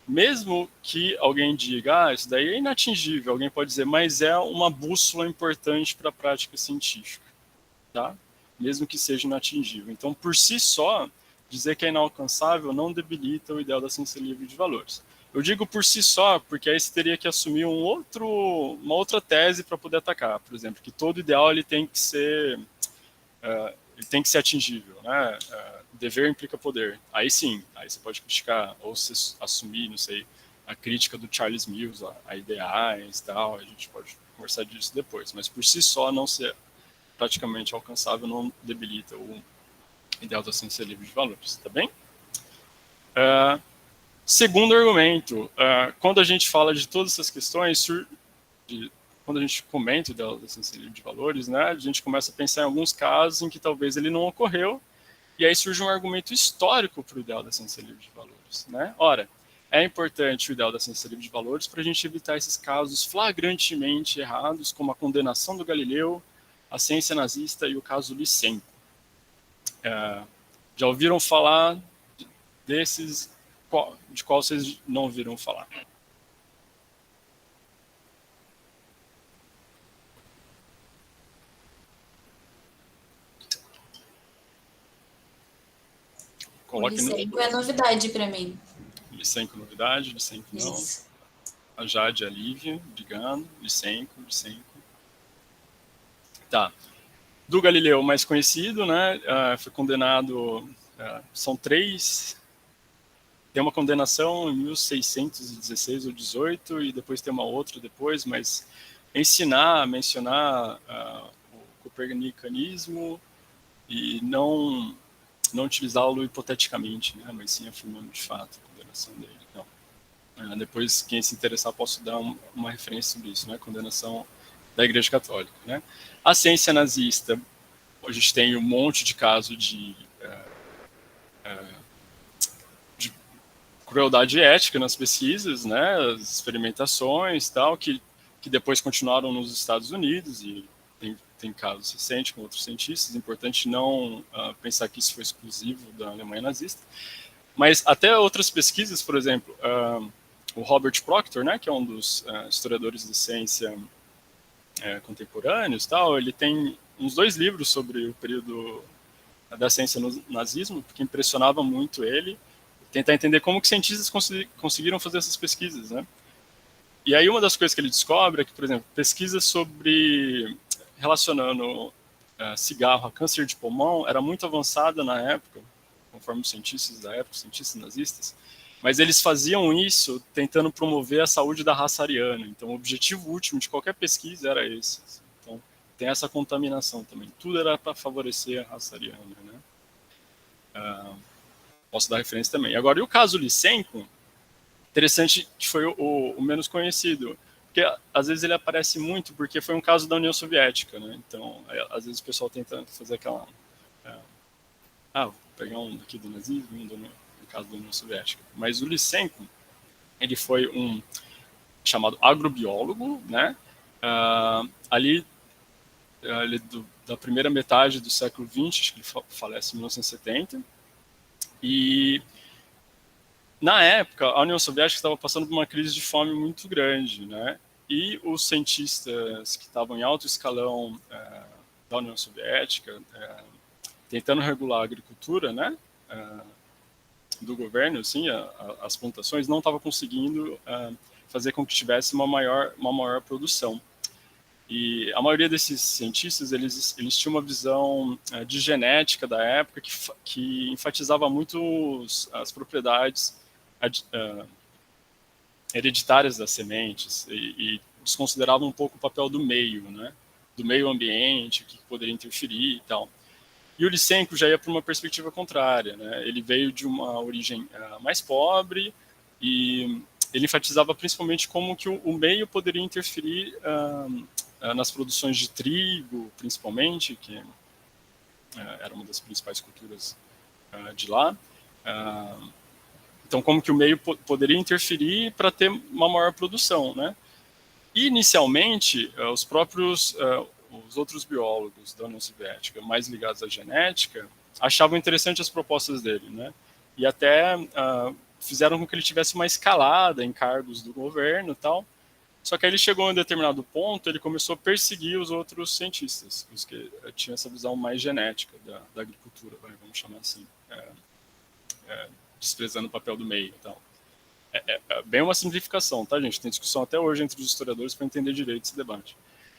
B: mesmo que alguém diga, isso daí é inatingível, alguém pode dizer, mas é uma bússola importante para a prática científica, tá? Mesmo que seja inatingível. Então, por si só, dizer que é inalcançável não debilita o ideal da ciência livre de valores. Eu digo por si só, porque aí você teria que assumir uma outra tese para poder atacar. Por exemplo, que todo ideal ele tem que ser atingível, né? Dever implica poder. Aí sim, aí você pode criticar ou se assumir, não sei, a crítica do Charles Mills a ideais e tal. A gente pode conversar disso depois. Mas por si só não ser praticamente alcançável não debilita o ideal da ciência livre de valores, tá bem? Segundo argumento, quando a gente fala de todas essas questões, quando a gente comenta o ideal da ciência livre de valores, né, a gente começa a pensar em alguns casos em que talvez ele não ocorreu, e aí surge um argumento histórico para o ideal da ciência livre de valores. Né? Ora, é importante o ideal da ciência livre de valores para a gente evitar esses casos flagrantemente errados, como a condenação do Galileu, a ciência nazista e o caso Lysenko. Já ouviram falar desses? De qual vocês não ouviram falar?
D: O Lysenko é novidade para mim.
B: Lysenko novidade, Lysenko não. Isso. A Jade, a Lívia, brigando, Lysenko. Tá. Do Galileu mais conhecido, né? Foi condenado. São 3. Tem uma condenação em 1616 ou 18 e depois tem uma outra depois, mas mencionar o copernicanismo e não utilizá-lo hipoteticamente, né? Mas sim afirmando de fato a condenação dele. Não. Depois, quem se interessar, posso dar uma referência sobre isso, né? Condenação da Igreja Católica, né? A ciência nazista, a gente tem um monte de casos de crueldade ética nas pesquisas, né? As experimentações, tal, que depois continuaram nos Estados Unidos e tem casos recentes com outros cientistas. É importante não pensar que isso foi exclusivo da Alemanha nazista. Mas até outras pesquisas, por exemplo, o Robert Proctor, né, que é um dos historiadores de ciência contemporâneos, tal, ele tem uns 2 livros sobre o período da ciência no nazismo, porque impressionava muito ele, tentar entender como que cientistas conseguiram fazer essas pesquisas, né? E aí uma das coisas que ele descobre é que, por exemplo, pesquisas relacionando cigarro a câncer de pulmão era muito avançada na época, conforme os cientistas da época, os cientistas nazistas, mas eles faziam isso tentando promover a saúde da raça ariana. Então, o objetivo último de qualquer pesquisa era esse. Então, tem essa contaminação também. Tudo era para favorecer a raça ariana, né? Posso dar referência também. Agora, e o caso Lysenko, interessante que foi o menos conhecido, porque às vezes ele aparece muito porque foi um caso da União Soviética, né? Então, às vezes o pessoal tenta fazer aquela... vou pegar um aqui do nazismo, no caso da União Soviética. Mas o Lysenko, ele foi um chamado agrobiólogo, né? Ali da primeira metade do século XX, acho que ele falece em 1970, e na época a União Soviética estava passando por uma crise de fome muito grande, né? E os cientistas que estavam em alto escalão da União Soviética, tentando regular a agricultura, né? Do governo, assim, as plantações, não estava conseguindo fazer com que tivesse uma maior produção. E a maioria desses cientistas, eles tinham uma visão de genética da época que enfatizava muito as propriedades hereditárias das sementes e desconsideravam um pouco o papel do meio, né? Do meio ambiente, o que poderia interferir e tal. E o Lysenko já ia para uma perspectiva contrária, né? Ele veio de uma origem mais pobre e ele enfatizava principalmente como que o meio poderia interferir nas produções de trigo, principalmente, que era uma das principais culturas de lá. Então, como que o meio poderia interferir para ter uma maior produção, né? E, inicialmente, os outros biólogos da União Soviética, mais ligados à genética, achavam interessantes as propostas dele, né? E até fizeram com que ele tivesse uma escalada em cargos do governo e tal. Só que aí ele chegou a um determinado ponto, ele começou a perseguir os outros cientistas, os que tinham essa visão mais genética da agricultura, vamos chamar assim, desprezando o papel do meio e tal. É bem uma simplificação, tá, gente? Tem discussão até hoje entre os historiadores para entender direito esse debate.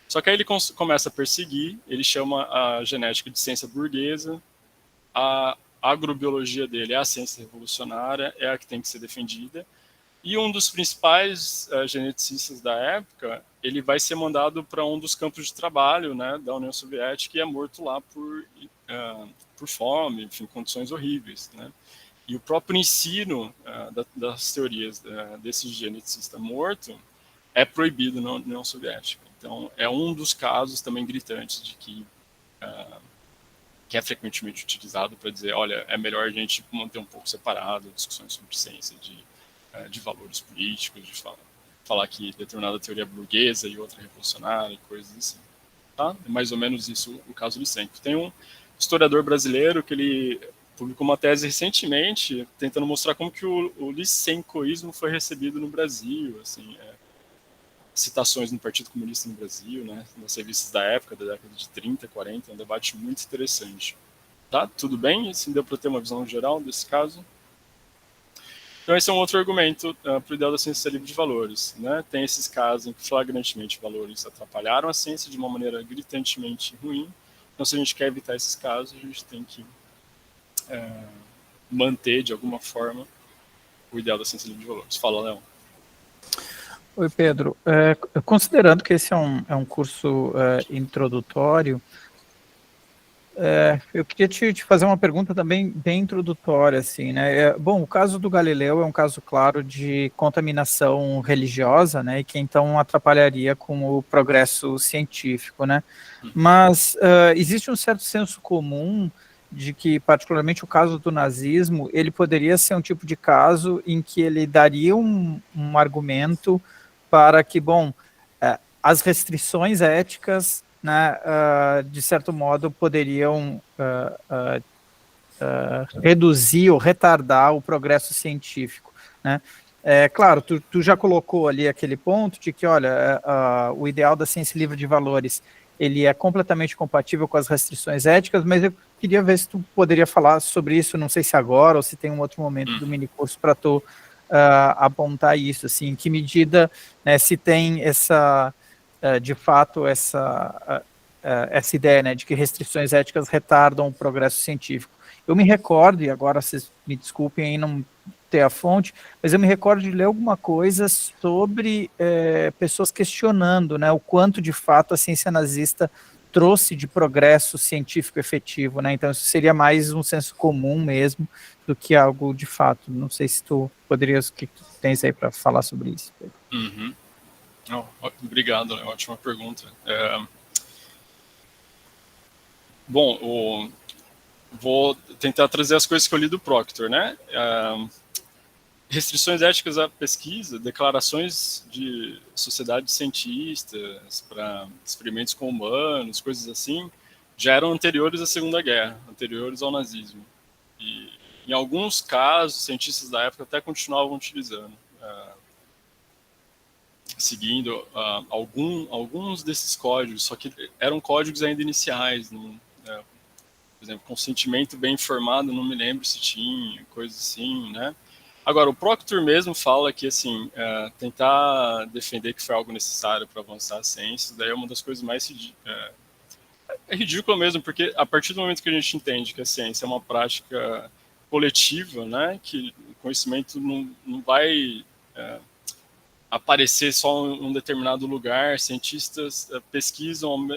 B: Só que aí ele começa a perseguir, ele chama a genética de ciência burguesa, a agrobiologia dele é a ciência revolucionária, é a que tem que ser defendida, e um dos principais geneticistas da época, ele vai ser mandado para um dos campos de trabalho, né, da União Soviética e é morto lá por fome, enfim, condições horríveis, né? E o próprio ensino das teorias desse geneticista morto é proibido na União Soviética. Então, é um dos casos também gritantes de que é frequentemente utilizado para dizer, olha, é melhor a gente manter um pouco separado discussões sobre ciência de valores políticos, de falar que determinada teoria é burguesa e outra revolucionária, coisas assim. Tá? É mais ou menos isso o caso do Lysenko. Tem um historiador brasileiro que ele publicou uma tese recentemente tentando mostrar como que o lysenkoísmo foi recebido no Brasil, assim, citações no Partido Comunista no Brasil, né, nas revistas da época, da década de 30, 40, é um debate muito interessante. Tá? Tudo bem? Assim, deu para ter uma visão geral desse caso? Então, esse é um outro argumento para o ideal da ciência livre de valores. Né? Tem esses casos em que flagrantemente valores atrapalharam a ciência de uma maneira gritantemente ruim. Então, se a gente quer evitar esses casos, a gente tem que manter, de alguma forma, o ideal da ciência livre de valores. Fala, Léo.
A: Oi, Pedro. Considerando que esse é um curso introdutório, eu queria te fazer uma pergunta também bem introdutória, assim, né? Bom, o caso do Galileu é um caso claro de contaminação religiosa, né? E que então atrapalharia com o progresso científico, né? Mas existe um certo senso comum de que, particularmente o caso do nazismo, ele poderia ser um tipo de caso em que ele daria um argumento para que, bom, as restrições éticas, né, de certo modo, poderiam reduzir ou retardar o progresso científico, né? Claro, tu já colocou ali aquele ponto de que, olha, o ideal da ciência livre de valores, ele é completamente compatível com as restrições éticas, mas eu queria ver se tu poderia falar sobre isso, não sei se agora ou se tem um outro momento do minicurso para tu apontar isso, assim, em que medida, né, se tem de fato, essa ideia, né, de que restrições éticas retardam o progresso científico. Eu me recordo, e agora vocês me desculpem aí não ter a fonte, mas eu me recordo de ler alguma coisa sobre pessoas questionando, né, o quanto de fato a ciência nazista trouxe de progresso científico efetivo, né? Então isso seria mais um senso comum mesmo do que algo de fato. Não sei se tu poderias, o que tu tens aí para falar sobre isso.
B: Uhum. Obrigado, é uma ótima pergunta. Bom, vou tentar trazer as coisas que eu li do Proctor, né? Restrições éticas à pesquisa, declarações de sociedades cientistas para experimentos com humanos, coisas assim, já eram anteriores à Segunda Guerra, anteriores ao nazismo. E, em alguns casos, cientistas da época até continuavam utilizando, seguindo alguns desses códigos, só que eram códigos ainda iniciais, por exemplo, consentimento bem informado, não me lembro se tinha, coisa assim, né? Agora, o Proctor mesmo fala que, assim, tentar defender que foi algo necessário para avançar a ciência, daí é uma das coisas mais ridículo mesmo, porque a partir do momento que a gente entende que a ciência é uma prática coletiva, né, que o conhecimento não vai aparecer só em um determinado lugar, cientistas pesquisam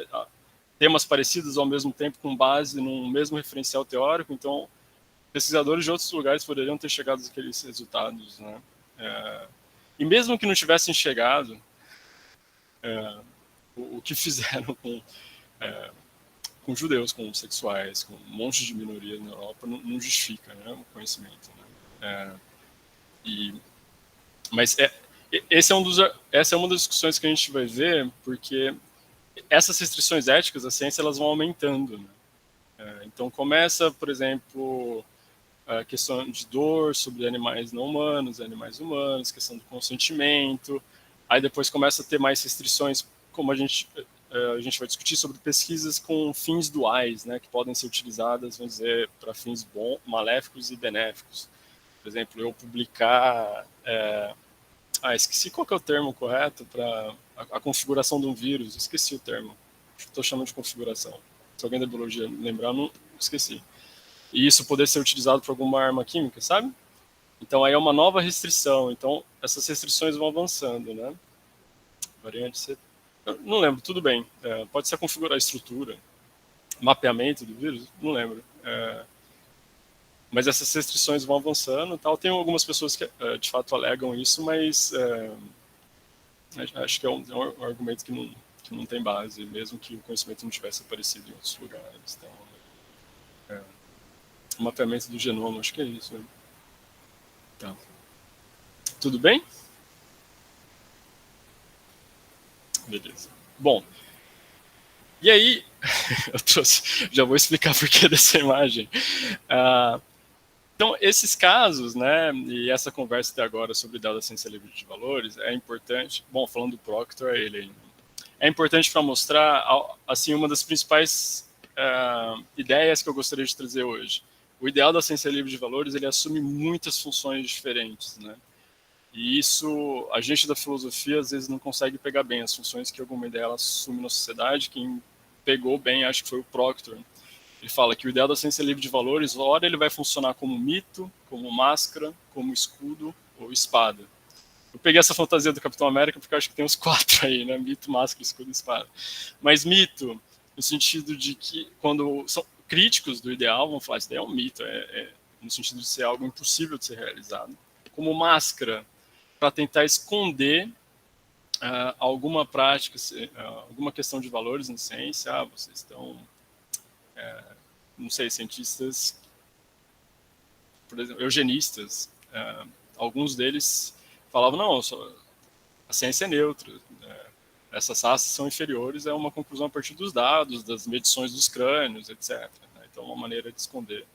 B: temas parecidos ao mesmo tempo com base num mesmo referencial teórico, então pesquisadores de outros lugares poderiam ter chegado àqueles resultados, né? E mesmo que não tivessem chegado, o que fizeram com judeus, com homossexuais, com um monte de minorias na Europa, não justifica, né, o conhecimento. Né? Mas essa é uma das discussões que a gente vai ver, porque essas restrições éticas da ciência elas vão aumentando. Né? Então começa, por exemplo, a questão de dor sobre animais não humanos, animais humanos, questão do consentimento. Aí depois começa a ter mais restrições, como a gente vai discutir sobre pesquisas com fins duais, né, que podem ser utilizadas, vamos dizer, para fins maléficos e benéficos. Por exemplo, eu publicar... esqueci qual que é o termo correto para a configuração de um vírus. Esqueci o termo. Estou chamando de configuração. Se alguém da biologia lembrar, não esqueci. E isso poder ser utilizado para alguma arma química, sabe? Então aí é uma nova restrição. Então essas restrições vão avançando, né? Variante C. Eu não lembro, tudo bem. Pode ser configurar a estrutura, mapeamento do vírus, não lembro. Mas essas restrições vão avançando, tal. Tem algumas pessoas que de fato alegam isso, mas acho que é um argumento que não tem base, mesmo que o conhecimento não tivesse aparecido em outros lugares. Então, o mapeamento do genoma, acho que é isso. Né? Tá. Tudo bem? Beleza. Bom, e aí, eu trouxe, já vou explicar por que dessa imagem. Então, esses casos, né, e essa conversa até agora sobre dados da ciência livre de valores é importante. Bom, falando do Proctor, ele é importante para mostrar, assim, uma das principais ideias que eu gostaria de trazer hoje. O ideal da ciência livre de valores, ele assume muitas funções diferentes, né? E isso, a gente da filosofia, às vezes, não consegue pegar bem as funções que alguma ideia ela assume na sociedade. Quem pegou bem, acho que foi o Proctor. Ele fala que o ideal da ciência livre de valores, ora ele vai funcionar como mito, como máscara, como escudo ou espada. Eu peguei essa fantasia do Capitão América porque eu acho que tem uns 4 aí, né? Mito, máscara, escudo e espada. Mas mito, no sentido de que quando são críticos do ideal, vão falar, isso daí é um mito, no sentido de ser algo impossível de ser realizado. Como máscara, para tentar esconder alguma prática, alguma questão de valores na ciência. Vocês estão, não sei, cientistas, por exemplo, eugenistas, alguns deles falavam, não, a ciência é neutra, essas raças são inferiores, é uma conclusão a partir dos dados, das medições dos crânios, etc. Né? Então, é uma maneira de esconder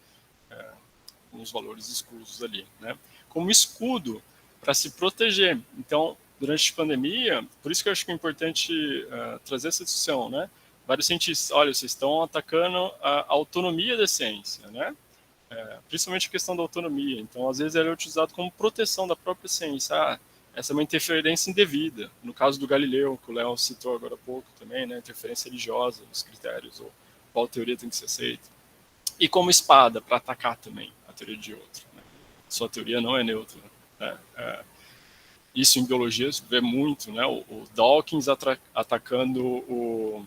B: uns valores escusos ali. Né? Como escudo, para se proteger. Então, durante a pandemia, por isso que eu acho que é importante trazer essa discussão, né? Vários cientistas, olha, vocês estão atacando a autonomia da ciência, né? Principalmente a questão da autonomia. Então, às vezes, ele é utilizado como proteção da própria ciência. Essa é uma interferência indevida. No caso do Galileu, que o Léo citou agora há pouco também, né? Interferência religiosa nos critérios, ou qual teoria tem que ser aceita. E como espada, para atacar também a teoria de outro. Né? Sua teoria não é neutra. Né? Isso em biologia se vê muito, né? O Dawkins atacando o...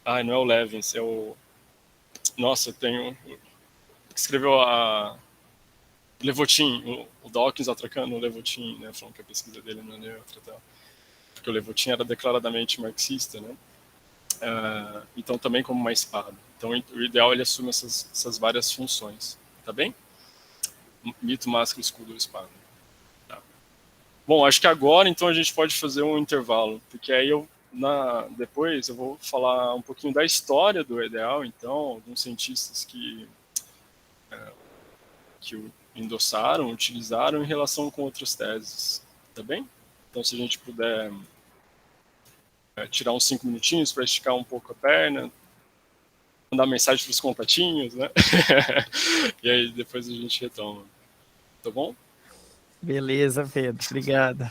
B: não é o Levins, é o... Nossa, eu tenho... que escreveu a... Levotin, o Dawkins atacando o Levotin, né? Falando que a pesquisa dele não é neutra e tal. Porque o Levotin era declaradamente marxista, né? Então também como uma espada. Então o ideal ele assume essas várias funções, tá bem? Mito, máscara, escudo, espada. Tá. Bom, acho que agora então a gente pode fazer um intervalo, porque aí depois eu vou falar um pouquinho da história do ideal, então alguns cientistas que o endossaram, utilizaram em relação com outras teses, tá bem? Então se a gente puder tirar uns 5 minutinhos para esticar um pouco a perna, mandar mensagem para os contatinhos, né? E aí depois a gente retoma. Tá bom?
A: Beleza, Pedro. Obrigado.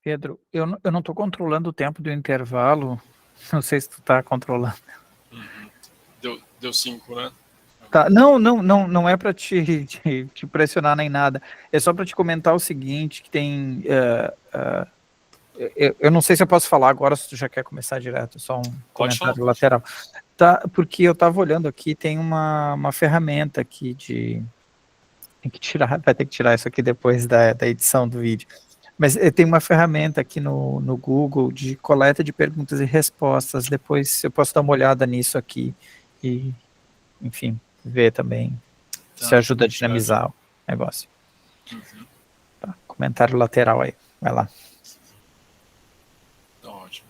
A: Pedro, eu não estou controlando o tempo do intervalo. Não sei se tu está controlando.
B: Deu 5, né?
A: Tá. Não é para te pressionar nem nada. É só para te comentar o seguinte, que tem... eu não sei se eu posso falar agora, se tu já quer começar direto, só um comentário lateral. Tá, porque eu estava olhando aqui, tem uma ferramenta aqui tem que tirar, vai ter que tirar isso aqui depois da edição do vídeo. Mas tem uma ferramenta aqui no Google de coleta de perguntas e respostas. Depois eu posso dar uma olhada nisso aqui e, enfim, ver também se ajuda a dinamizar o negócio. Tá, comentário lateral aí, vai lá.
B: Tá ótimo.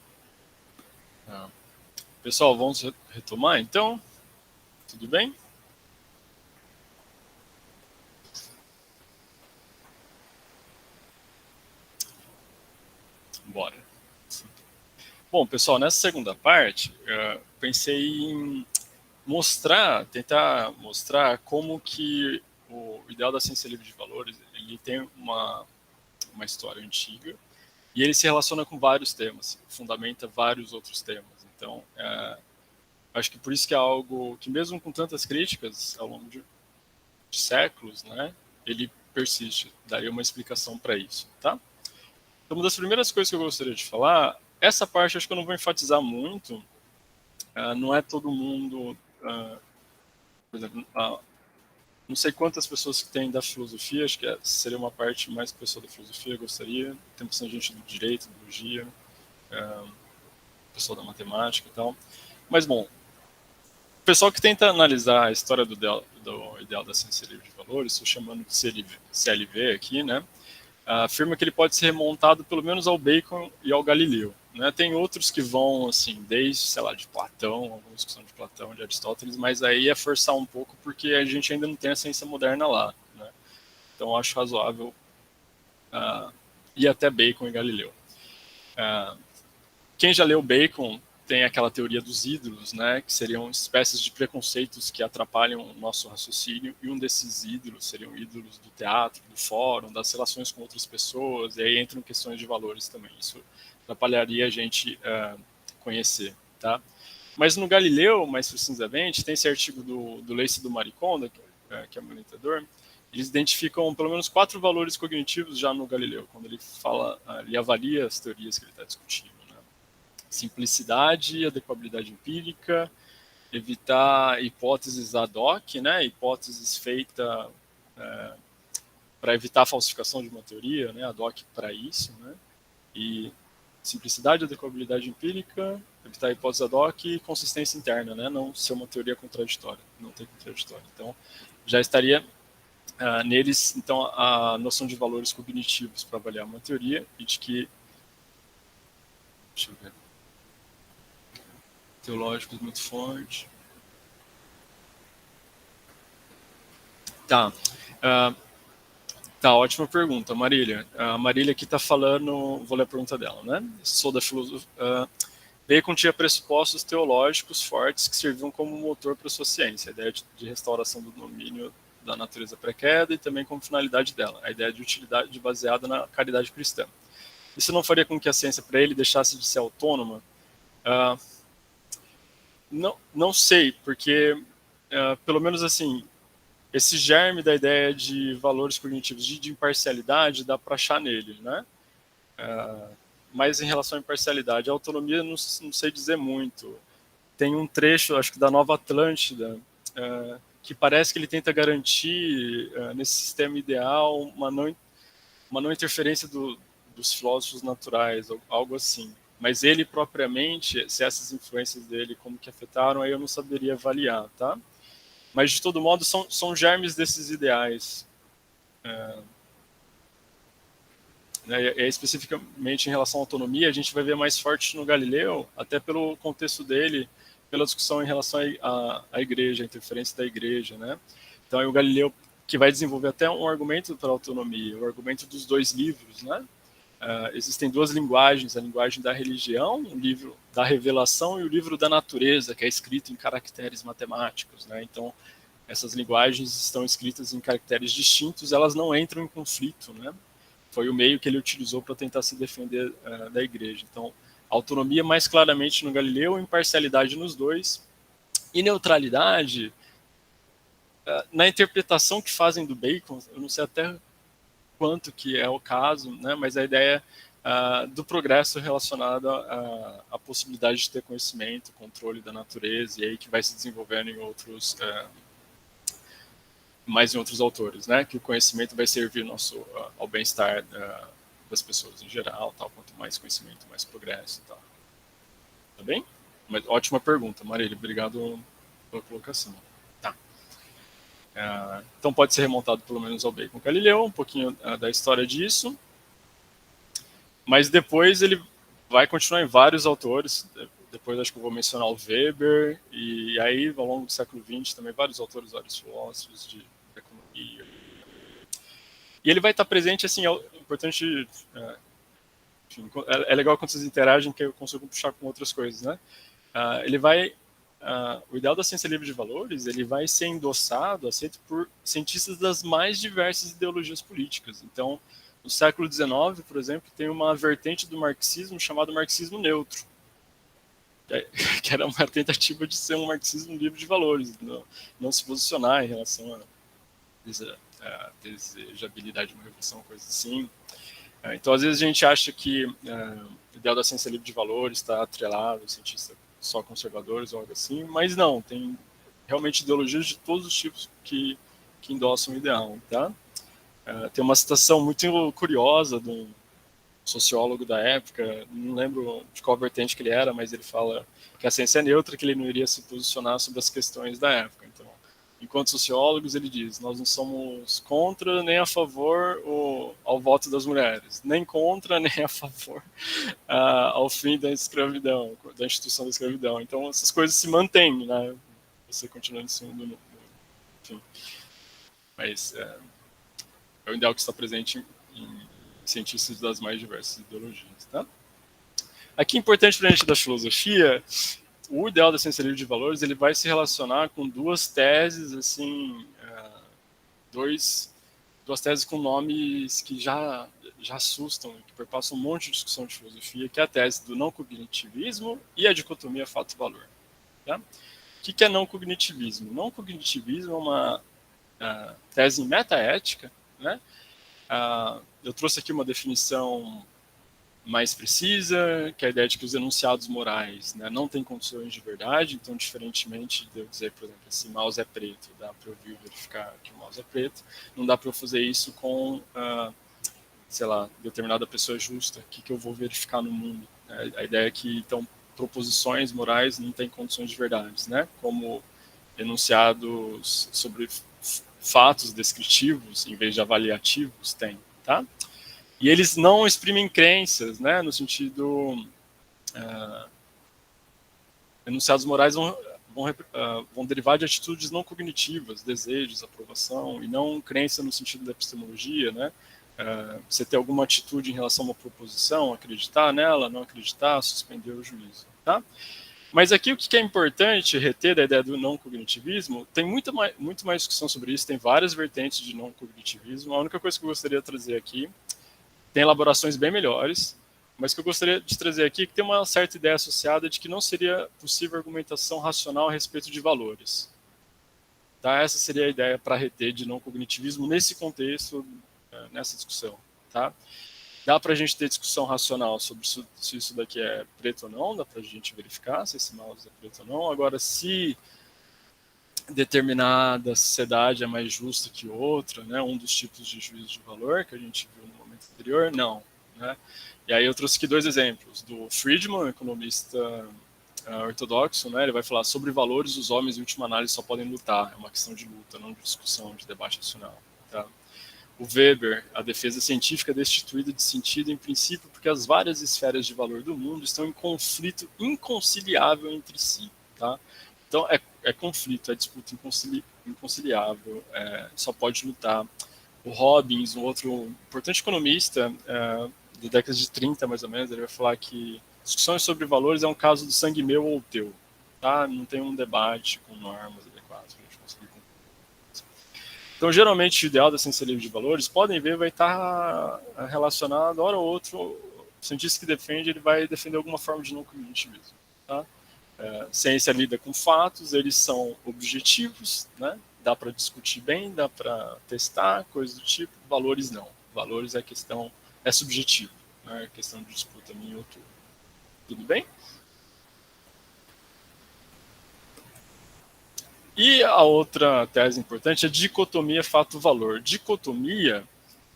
B: Pessoal, vamos retomar então? Tudo bem? Bora. Bom, pessoal, nessa segunda parte, pensei em tentar mostrar como que o ideal da ciência livre de valores, ele tem uma história antiga e ele se relaciona com vários temas, fundamenta vários outros temas. Então, acho que por isso que é algo que, mesmo com tantas críticas ao longo de séculos, né, ele persiste. Daria uma explicação para isso, tá? Então, uma das primeiras coisas que eu gostaria de falar, essa parte acho que eu não vou enfatizar muito, não é todo mundo, por exemplo, não sei quantas pessoas que tem da filosofia, acho que seria uma parte mais pessoa da filosofia, eu gostaria, tem bastante gente do direito, biologia, pessoal da matemática e tal, mas bom, o pessoal que tenta analisar a história do ideal da ciência livre de valores, estou chamando de CLV aqui, né, afirma que ele pode ser remontado pelo menos ao Bacon e ao Galileu. Né? Tem outros que vão, assim, desde, sei lá, de Platão, alguns que são de Platão, de Aristóteles, mas aí é forçar um pouco porque a gente ainda não tem a ciência moderna lá. Né? Então, acho razoável ir até Bacon e Galileu. Quem já leu Bacon tem aquela teoria dos ídolos, né, que seriam espécies de preconceitos que atrapalham o nosso raciocínio, e um desses ídolos seriam ídolos do teatro, do fórum, das relações com outras pessoas, e aí entram questões de valores também. Isso atrapalharia a gente conhecer, tá? Mas no Galileu, mais precisamente, tem esse artigo do Lacey do Mariconda, que é um orientador, eles identificam pelo menos 4 valores cognitivos já no Galileu, quando ele fala, ele avalia as teorias que ele está discutindo. Simplicidade, adequabilidade empírica, evitar hipóteses ad hoc, né, hipóteses feitas para evitar a falsificação de uma teoria, né, ad hoc para isso, né, e simplicidade, adequabilidade empírica, evitar hipóteses ad hoc e consistência interna, né, não ser uma teoria contraditória, não ter contraditória. Então, já estaria neles, então, a noção de valores cognitivos para avaliar uma teoria e de que, deixa eu ver, teológicos muito forte. Tá. Tá, ótima pergunta, Marília. A Marília aqui está falando, vou ler a pergunta dela, né? Sou da filosofia. Bacon tinha pressupostos teológicos fortes que serviam como motor para a sua ciência, a ideia de restauração do domínio da natureza pré-queda e também como finalidade dela, a ideia de utilidade baseada na caridade cristã. Isso não faria com que a ciência para ele deixasse de ser autônoma? Não sei, porque pelo menos assim, esse germe da ideia de valores cognitivos de imparcialidade dá para achar nele, né? Mas em relação à imparcialidade, a autonomia não sei dizer muito. Tem um trecho, acho que da Nova Atlântida, que parece que ele tenta garantir nesse sistema ideal uma não interferência dos filósofos naturais, algo assim. Mas ele propriamente, se essas influências dele como que afetaram, aí eu não saberia avaliar, tá? Mas de todo modo são germes desses ideais. Especificamente em relação à autonomia, a gente vai ver mais forte no Galileu, até pelo contexto dele, pela discussão em relação à igreja, a interferência da igreja, né? Então é o Galileu que vai desenvolver até um argumento para a autonomia, o argumento dos 2 livros, né? Existem 2 linguagens, a linguagem da religião, o livro da revelação e o livro da natureza, que é escrito em caracteres matemáticos, né? Então, essas linguagens estão escritas em caracteres distintos, elas não entram em conflito, né? foi o meio que ele utilizou para tentar se defender da igreja. Então, autonomia mais claramente no Galileu, imparcialidade nos dois, e neutralidade, na interpretação que fazem do Bacon, eu não sei até quanto que é o caso, né, mas a ideia do progresso relacionado à possibilidade de ter conhecimento, controle da natureza, e aí que vai se desenvolvendo em outros, mais em outros autores, né, que o conhecimento vai servir ao bem-estar das pessoas em geral, tal, quanto mais conhecimento, mais progresso e tal. Tá bem? Mas ótima pergunta, Marília, obrigado pela colocação. Tá. Então pode ser remontado pelo menos ao Bacon Galileu, um pouquinho da história disso, mas depois ele vai continuar em vários autores, depois acho que eu vou mencionar o Weber, e aí ao longo do século XX também vários autores, vários filósofos de economia. E ele vai estar presente, assim, é importante, enfim, é legal quando vocês interagem que eu consigo puxar com outras coisas, né? Ele vai, o ideal da ciência livre de valores, ele vai ser endossado, aceito por cientistas das mais diversas ideologias políticas. Então, no século XIX, por exemplo, tem uma vertente do marxismo chamada marxismo neutro, que era uma tentativa de ser um marxismo livre de valores, não se posicionar em relação a desejabilidade de uma revolução, coisa assim. Então, às vezes a gente acha que o ideal da ciência livre de valores está atrelado a cientistas só conservadores ou algo assim, mas não, tem realmente ideologias de todos os tipos que endossam o ideal, tá? Tem uma citação muito curiosa de um sociólogo da época, não lembro de qual vertente que ele era, mas ele fala que a ciência é neutra, que ele não iria se posicionar sobre as questões da época. Então, enquanto sociólogos, ele diz, nós não somos contra nem a favor ao voto das mulheres, nem contra nem a favor ao fim da escravidão, da instituição da escravidão. Então, essas coisas se mantêm, né? Você continua em cima do... Enfim. Mas é o ideal que está presente em cientistas das mais diversas ideologias, tá? Aqui, importante para a gente da filosofia, o ideal da ciência livre de valores, ele vai se relacionar com duas teses, assim, duas teses com nomes que já assustam, que perpassam um monte de discussão de filosofia, que é a tese do não cognitivismo e a dicotomia fato-valor. Tá? O que é não cognitivismo? Não cognitivismo é uma tese em metaética, né? Eu trouxe aqui uma definição mais precisa, que é a ideia de que os enunciados morais, né, não têm condições de verdade, então, diferentemente de eu dizer, por exemplo, assim, mouse é preto, dá para eu verificar que o mouse é preto, não dá para eu fazer isso com, sei lá, determinada pessoa justa, o que eu vou verificar no mundo. A ideia é que, então, proposições morais não têm condições de verdade, né, como enunciados sobre fatos descritivos, em vez de avaliativos, tem, tá? E eles não exprimem crenças, né, no sentido... enunciados morais vão derivar de atitudes não cognitivas, desejos, aprovação, e não crença no sentido da epistemologia, né? Você ter alguma atitude em relação a uma proposição, acreditar nela, não acreditar, suspender o juízo, tá? Mas aqui o que é importante reter da ideia do não cognitivismo, tem muito mais discussão sobre isso, tem várias vertentes de não cognitivismo. A única coisa que eu gostaria de trazer aqui, tem elaborações bem melhores, mas que eu gostaria de trazer aqui é que tem uma certa ideia associada de que não seria possível argumentação racional a respeito de valores. Tá? Essa seria a ideia para reter de não cognitivismo nesse contexto, nessa discussão. Tá? Dá para a gente ter discussão racional sobre se isso daqui é preto ou não, dá para a gente verificar se esse mouse é preto ou não. Agora, se determinada sociedade é mais justa que outra, né, um dos tipos de juízo de valor que a gente viu no momento anterior, não. Né? E aí eu trouxe aqui dois exemplos, do Friedman, economista ortodoxo, né, ele vai falar sobre valores, os homens em última análise só podem lutar, é uma questão de luta, não de discussão, de debate racional. Tá? O Weber, a defesa científica é destituída de sentido em princípio porque as várias esferas de valor do mundo estão em conflito inconciliável entre si. Tá? Então é conflito, é disputa inconciliável, só pode lutar. O Robbins, um outro importante economista da década de 30, mais ou menos, ele vai falar que discussões sobre valores é um caso do sangue meu ou teu. Tá? Não tem um debate com normas adequadas para a gente conseguir concluir. Então, geralmente, o ideal da ciência livre de valores, podem ver, vai estar relacionado, hora ou outra, o cientista que defende, ele vai defender alguma forma de não cognitivismo. Tá? Ciência lida com fatos, eles são objetivos, né? Dá para discutir bem, dá para testar, coisas do tipo. Valores não. Valores é subjetivo, não é questão de disputa minha ou tua. Tudo bem? E a outra tese importante é dicotomia fato-valor. Dicotomia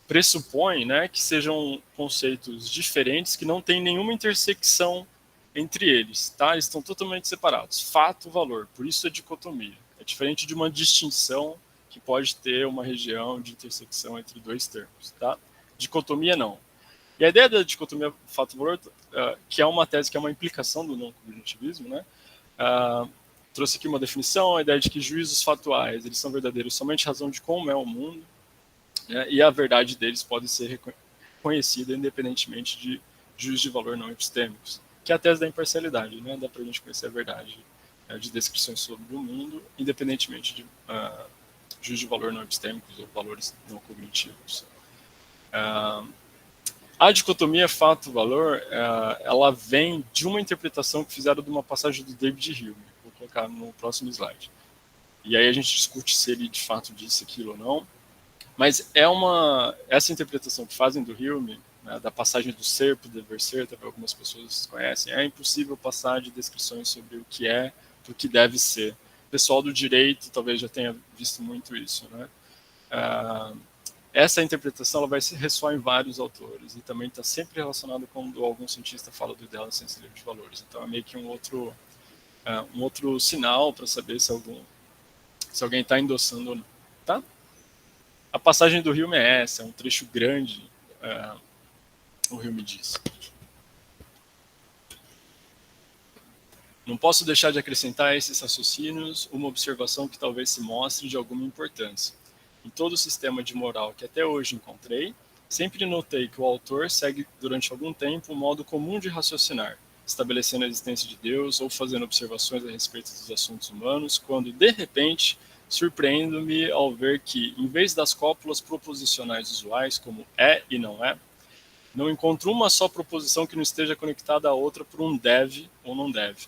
B: pressupõe, né, que sejam conceitos diferentes que não têm nenhuma intersecção entre eles, tá? Eles estão totalmente separados. Fato-valor, por isso é dicotomia. É diferente de uma distinção que pode ter uma região de intersecção entre dois termos, tá? Dicotomia não. E a ideia da dicotomia fato-valor, que é uma tese que é uma implicação do não cognitivismo, né? Trouxe aqui uma definição, a ideia de que juízos fatuais, eles são verdadeiros somente em razão de como é o mundo, né, e a verdade deles pode ser reconhecida independentemente de juízos de valor não epistêmicos, que é a tese da imparcialidade, né, dá para a gente conhecer a verdade de descrições sobre o mundo, independentemente de juízos de valor não epistêmicos ou valores não cognitivos. A dicotomia fato-valor, ela vem de uma interpretação que fizeram de uma passagem do David Hume. Vou colocar no próximo slide. E aí a gente discute se ele de fato disse aquilo ou não. Mas essa interpretação que fazem do Hume, né, da passagem do ser para o dever ser, talvez algumas pessoas conhecem, é impossível passar de descrições sobre o que é para o que deve ser. O pessoal do direito talvez já tenha visto muito isso, né? Essa interpretação ela vai se ressoar em vários autores e também está sempre relacionado quando algum cientista fala do ideal da ciência livre de valores. Então é meio que um outro sinal para saber se alguém está endossando ou não. Tá? A passagem do Hume é essa, é um trecho grande, o Hume diz. Não posso deixar de acrescentar a esses raciocínios uma observação que talvez se mostre de alguma importância. Em todo o sistema de moral que até hoje encontrei, sempre notei que o autor segue durante algum tempo um modo comum de raciocinar, estabelecendo a existência de Deus ou fazendo observações a respeito dos assuntos humanos, quando, de repente, surpreendo-me ao ver que, em vez das cópulas proposicionais usuais, como é e não encontro uma só proposição que não esteja conectada à outra por um deve ou não deve.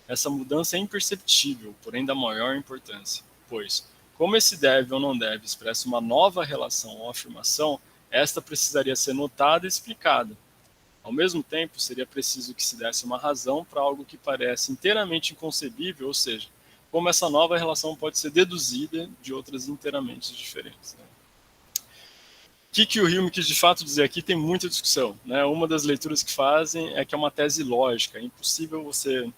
B: Essa mudança é imperceptível, porém da maior importância, pois, como esse deve ou não deve expressa uma nova relação ou afirmação, esta precisaria ser notada e explicada. Ao mesmo tempo, seria preciso que se desse uma razão para algo que parece inteiramente inconcebível, ou seja, como essa nova relação pode ser deduzida de outras inteiramente diferentes. Né? O que o Hume quis de fato dizer aqui tem muita discussão. Né? Uma das leituras que fazem é que é uma tese lógica. É impossível você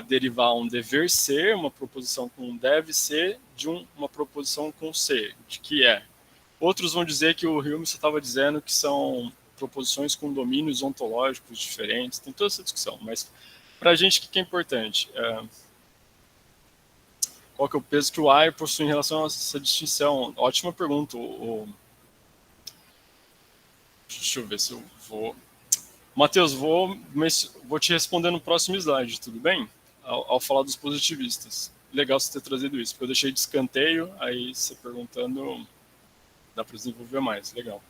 B: derivar um dever ser, uma proposição com um deve ser, de uma proposição com ser, de que é. Outros vão dizer que o Hume só estava dizendo que são proposições com domínios ontológicos diferentes, tem toda essa discussão, mas para a gente o que é importante? Qual que é o peso que o I possui em relação a essa distinção? Ótima pergunta. Deixa eu ver se eu vou... Matheus, vou te responder no próximo slide, tudo bem? Ao falar dos positivistas. Legal você ter trazido isso, porque eu deixei de escanteio, aí você perguntando, dá para desenvolver mais, legal.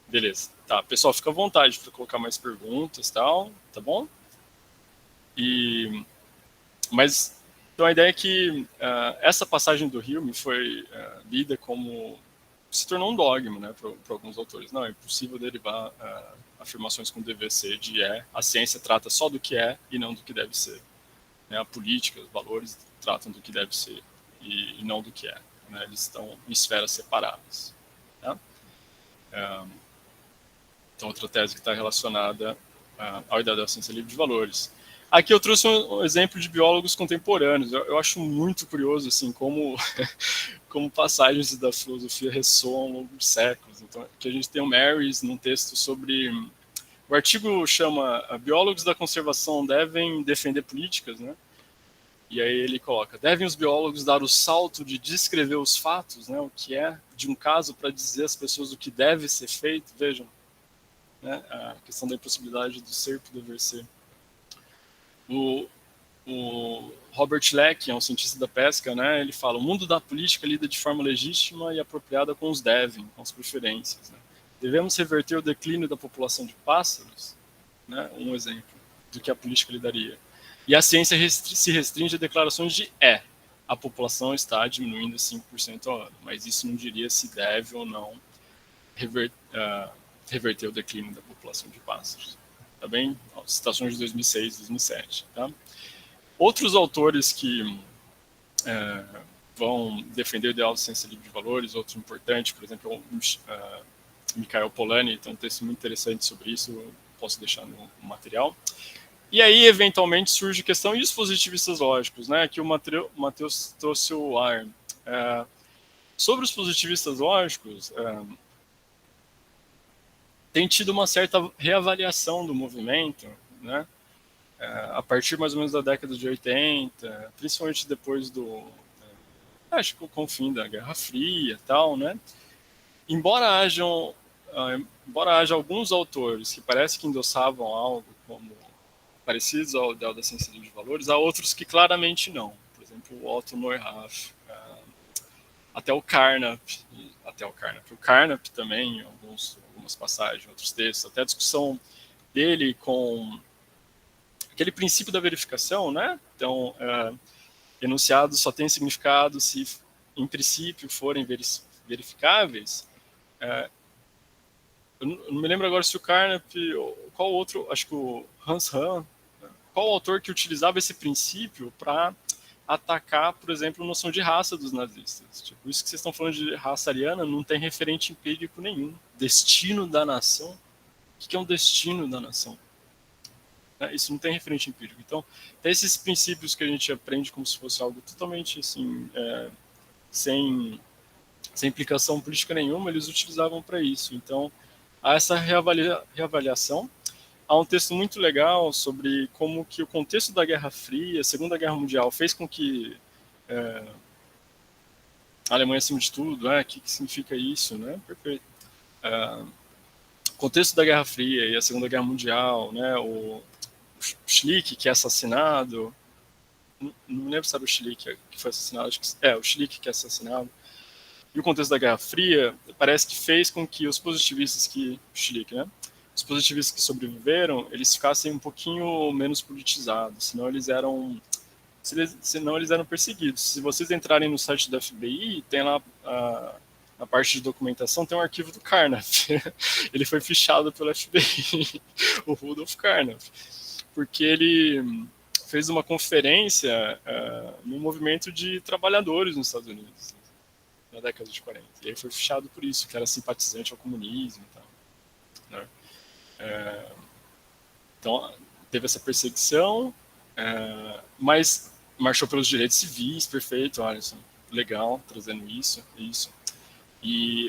B: Beleza. Tá, pessoal, fica à vontade para colocar mais perguntas e tal, tá bom? Mas, então a ideia é que essa passagem do Hume foi lida como... se tornou um dogma, né, para alguns autores. Não, é impossível derivar afirmações com dever ser de é. A ciência trata só do que é e não do que deve ser. Né? A política, os valores tratam do que deve ser e não do que é. Né? Eles estão em esferas separadas. Tá? Então, outra tese que está relacionada à ideia da ciência livre de valores. Aqui eu trouxe um exemplo de biólogos contemporâneos. Eu acho muito curioso assim, como passagens da filosofia ressoam ao longo de séculos. Então, aqui a gente tem o Marys num texto sobre... O artigo chama Biólogos da Conservação devem defender políticas, né? E aí ele coloca, devem os biólogos dar o salto de descrever os fatos, né, o que é de um caso, para dizer às pessoas o que deve ser feito? Vejam, né, a questão da impossibilidade do ser para o dever ser. o Robert Leck, é um cientista da pesca, né, ele fala: o mundo da política lida de forma legítima e apropriada com os devem, com as preferências. Né? Devemos reverter o declínio da população de pássaros, né, um exemplo do que a política lidaria. E a ciência se restringe a declarações de a população está diminuindo 5% ao ano, mas isso não diria se deve ou não reverter o declínio da população de pássaros. Tá bem? Citações de 2006, 2007. Tá? Outros autores que vão defender o ideal da ciência livre de valores, outro importante, por exemplo, o Michael Polanyi, tem um texto muito interessante sobre isso, eu posso deixar no material. E aí, eventualmente, surge a questão, e os positivistas lógicos, né? Que o Matheus trouxe o ar. Sobre os positivistas lógicos, tem tido uma certa reavaliação do movimento, né? A partir mais ou menos da década de 80, principalmente depois acho que com o fim da Guerra Fria e tal, né? Embora haja alguns autores que parece que endossavam algo como parecidos ao ideal da ciência livre de valores, há outros que claramente não. Por exemplo, o Otto Neurath, até o Carnap. O Carnap também, em algumas passagens, outros textos, até a discussão dele com aquele princípio da verificação, né? Então, enunciados só têm significado se, em princípio, forem verificáveis. Eu não me lembro agora se o Carnap, qual outro, acho que o Hans Hahn, qual autor que utilizava esse princípio para atacar, por exemplo, a noção de raça dos nazistas. Tipo, isso que vocês estão falando de raça ariana não tem referente empírico nenhum. Destino da nação? O que é um destino da nação? Isso não tem referente empírico. Então, tem esses princípios que a gente aprende como se fosse algo totalmente assim, sem implicação política nenhuma, eles utilizavam para isso. Então, há essa reavaliação. Há um texto muito legal sobre como que o contexto da Guerra Fria, a Segunda Guerra Mundial, fez com que a Alemanha, acima de tudo, o que significa isso, né? Perfeito. O contexto da Guerra Fria e a Segunda Guerra Mundial, né? O Schlick, que é assassinado, não lembro se era o Schlick que foi assassinado, acho que o Schlick que é assassinado, e o contexto da Guerra Fria parece que fez com que os positivistas Schlick, né? Os positivistas que sobreviveram, eles ficassem um pouquinho menos politizados, senão eles eram perseguidos. Se vocês entrarem no site da FBI, tem lá na parte de documentação, tem um arquivo do Carnap. Ele foi fichado pelo FBI, o Rudolf Carnap, porque ele fez uma conferência no movimento de trabalhadores nos Estados Unidos, na década de 40. E ele foi fichado por isso, que era simpatizante ao comunismo e tal, né? Então, teve essa perseguição, mas marchou pelos direitos civis, perfeito, Alisson, legal, trazendo isso.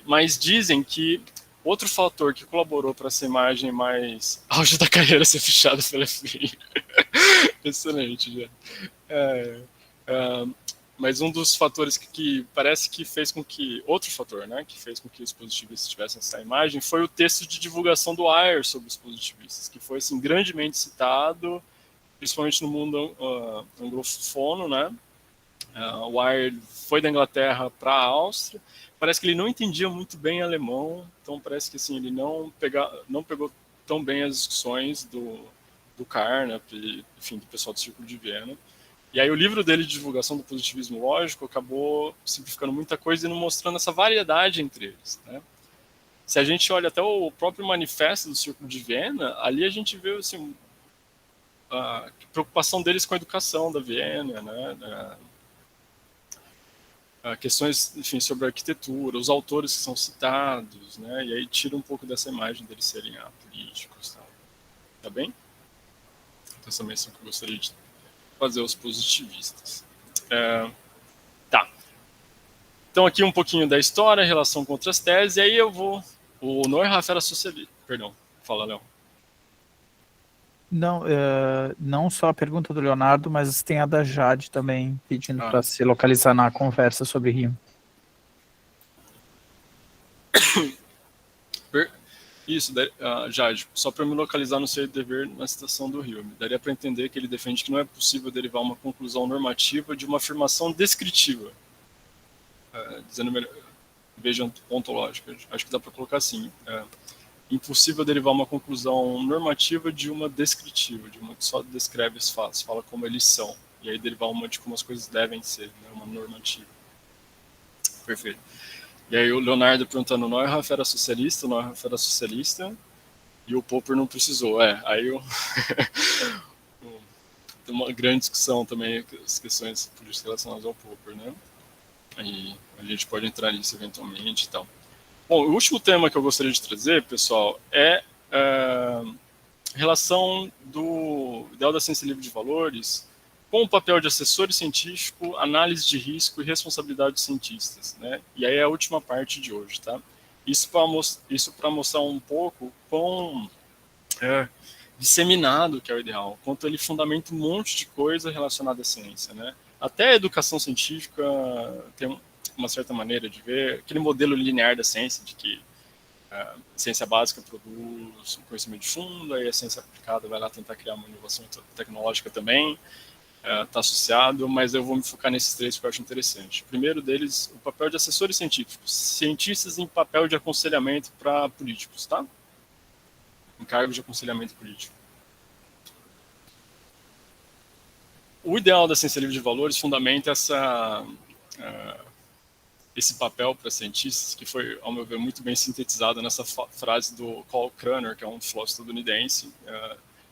B: Mas dizem que outro fator que colaborou para essa imagem mais auge da carreira ser fichada pela FBI. Excelente, já. Mas um dos fatores que parece que fez com que... Outro fator, né, que fez com que os positivistas tivessem essa imagem foi o texto de divulgação do Ayer sobre os positivistas, que foi assim, grandemente citado, principalmente no mundo anglofono, né? O Ayer foi da Inglaterra para a Áustria. Parece que ele não entendia muito bem alemão, então parece que assim, ele não pegou tão bem as discussões do Carnap, enfim, do pessoal do Círculo de Viena. E aí o livro dele de divulgação do positivismo lógico acabou simplificando muita coisa e não mostrando essa variedade entre eles, né? Se a gente olha até o próprio manifesto do Círculo de Viena, ali a gente vê assim, a preocupação deles com a educação da Viena, né? Questões, enfim, sobre a arquitetura, os autores que são citados, né? E aí tira um pouco dessa imagem deles serem políticos, tá bem? Então essa menção que eu gostaria de fazer os positivistas. Tá. Então aqui um pouquinho da história, relação com outras teses, e aí eu vou... O Neurath era socialista. Perdão, fala, Léo.
A: Não, não só a pergunta do Leonardo, mas tem a da Jade também, pedindo para se localizar na conversa sobre Rio.
B: Isso, Jade, só para me localizar no seu dever na citação do Hume, daria para entender que ele defende que não é possível derivar uma conclusão normativa de uma afirmação descritiva. Dizendo melhor, veja ontológica, acho que dá para colocar assim. Impossível derivar uma conclusão normativa de uma descritiva, de uma que só descreve os fatos, fala como eles são, e aí derivar uma de como as coisas devem ser, né, uma normativa. Perfeito. E aí o Leonardo perguntando, Neuhoff era socialista, e o Popper não precisou. Aí tem uma grande discussão também, as questões políticas relacionadas ao Popper, né? E a gente pode entrar nisso eventualmente e tal. Bom, o último tema que eu gostaria de trazer, pessoal, é a relação do ideal da ciência livre de valores com o papel de assessor científico, análise de risco e responsabilidade dos cientistas, né? E aí é a última parte de hoje, tá? Isso para mostrar um pouco quão disseminado que é o ideal, quanto ele fundamenta um monte de coisa relacionada à ciência, né? Até a educação científica tem uma certa maneira de ver, aquele modelo linear da ciência, de que a ciência básica produz um conhecimento de fundo, aí a ciência aplicada vai lá tentar criar uma inovação tecnológica também, está associado, mas eu vou me focar nesses três que eu acho interessante. O primeiro deles, o papel de assessores científicos, cientistas em papel de aconselhamento para políticos, tá? Em cargos de aconselhamento político. O ideal da ciência livre de valores fundamenta esse papel para cientistas, que foi, ao meu ver, muito bem sintetizado nessa frase do Carl Kranner, que é um filósofo estadunidense.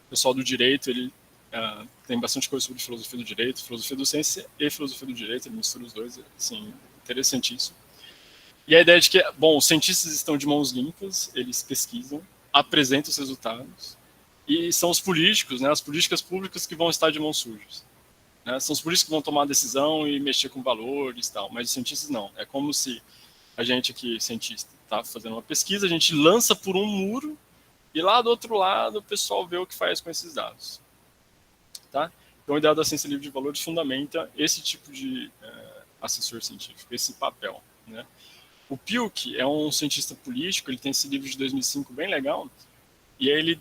B: O pessoal do direito, ele tem bastante coisa sobre filosofia do direito, filosofia do ciência e filosofia do direito, ele mistura os dois, assim, interessantíssimo. E a ideia de que, bom, os cientistas estão de mãos limpas, eles pesquisam, apresentam os resultados, e são os políticos, né, as políticas públicas que vão estar de mãos sujas. Né, são os políticos que vão tomar a decisão e mexer com valores e tal, mas os cientistas não. É como se a gente aqui, cientista, está fazendo uma pesquisa, a gente lança por um muro e lá do outro lado o pessoal vê o que faz com esses dados. Tá? Então, o ideal da ciência livre de valores fundamenta esse tipo de assessor científico, esse papel. Né? O Pilk é um cientista político, ele tem esse livro de 2005 bem legal, e aí ele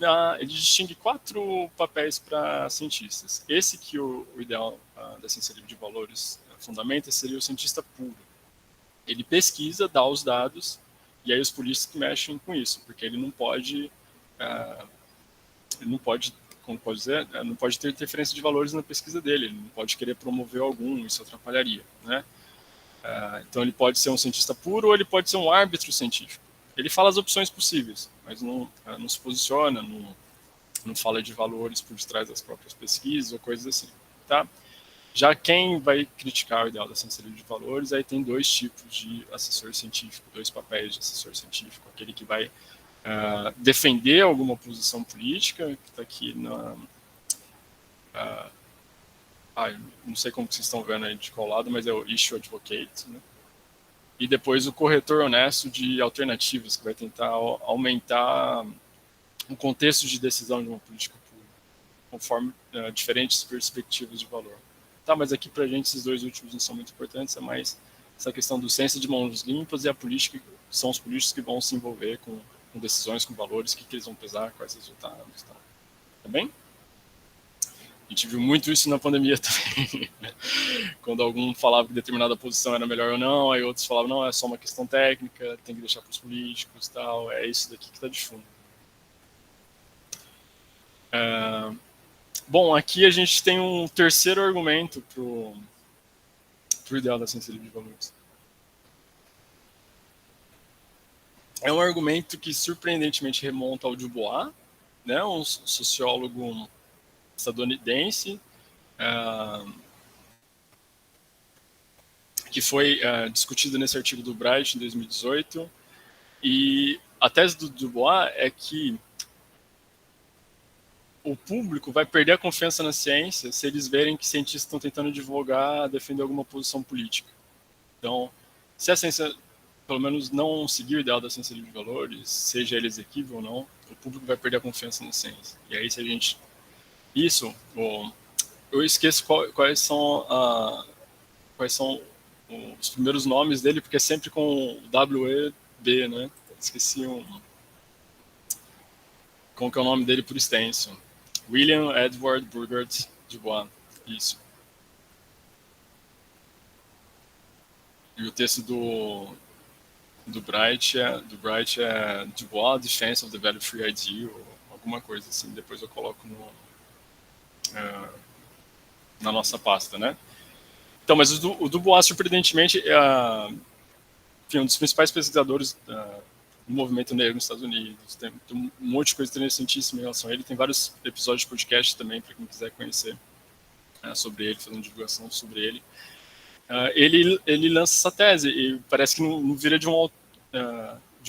B: distingue 4 papéis para cientistas. Esse que o ideal da ciência livre de valores fundamenta seria o cientista puro. Ele pesquisa, dá os dados, e aí os políticos que mexem com isso, porque ele não pode como pode dizer, não pode ter interferência de valores na pesquisa dele, ele não pode querer promover algum, isso atrapalharia, né? Então ele pode ser um cientista puro ou ele pode ser um árbitro científico. Ele fala as opções possíveis, mas não se posiciona, não fala de valores por detrás das próprias pesquisas ou coisas assim, tá? Já quem vai criticar o ideal da ciência livre de valores, aí tem 2 tipos de assessor científico, 2 papéis de assessor científico, aquele que vai defender alguma posição política, que está aqui na... não sei como vocês estão vendo aí de qual lado, mas é o issue advocate, né? E depois o corretor honesto de alternativas, que vai tentar aumentar o contexto de decisão de uma política pública, conforme diferentes perspectivas de valor. Tá, mas aqui pra gente esses 2 últimos não são muito importantes, é mais essa questão do ciência de mãos limpas e a política, são os políticos que vão se envolver com decisões, com valores, o que eles vão pesar, quais resultados, tá? Tá bem? A gente viu muito isso na pandemia também. Quando algum falava que determinada posição era melhor ou não, aí outros falavam, não, é só uma questão técnica, tem que deixar para os políticos, tal, é isso daqui que está de fundo. Bom, aqui a gente tem um terceiro argumento para o ideal da ciência livre de valores. É um argumento que surpreendentemente remonta ao Dubois, né, um sociólogo estadunidense, que foi discutido nesse artigo do Bright em 2018, e a tese do Dubois é que o público vai perder a confiança na ciência se eles verem que cientistas estão tentando divulgar, defender alguma posição política. Então, se a ciência, pelo menos, não seguir o ideal da ciência livre de valores, seja ele exequível ou não, o público vai perder a confiança na ciência. E aí, se a gente... Isso, eu esqueço quais são os primeiros nomes dele, porque é sempre com WEB, né? Esqueci Como que é o nome dele por extenso? William Edward Burgert Dubois. Isso. E o texto do Bright é Dubois, Defense of the Value Free Ideal, ou alguma coisa assim. Depois eu coloco na nossa pasta, né? Então, mas o Dubois, surpreendentemente, enfim, um dos principais pesquisadores do movimento negro nos Estados Unidos. Tem um monte de coisa interessantíssima em relação a ele. Tem vários episódios de podcast também, para quem quiser conhecer sobre ele, fazendo divulgação sobre ele. Ele lança essa tese e parece que não vira de um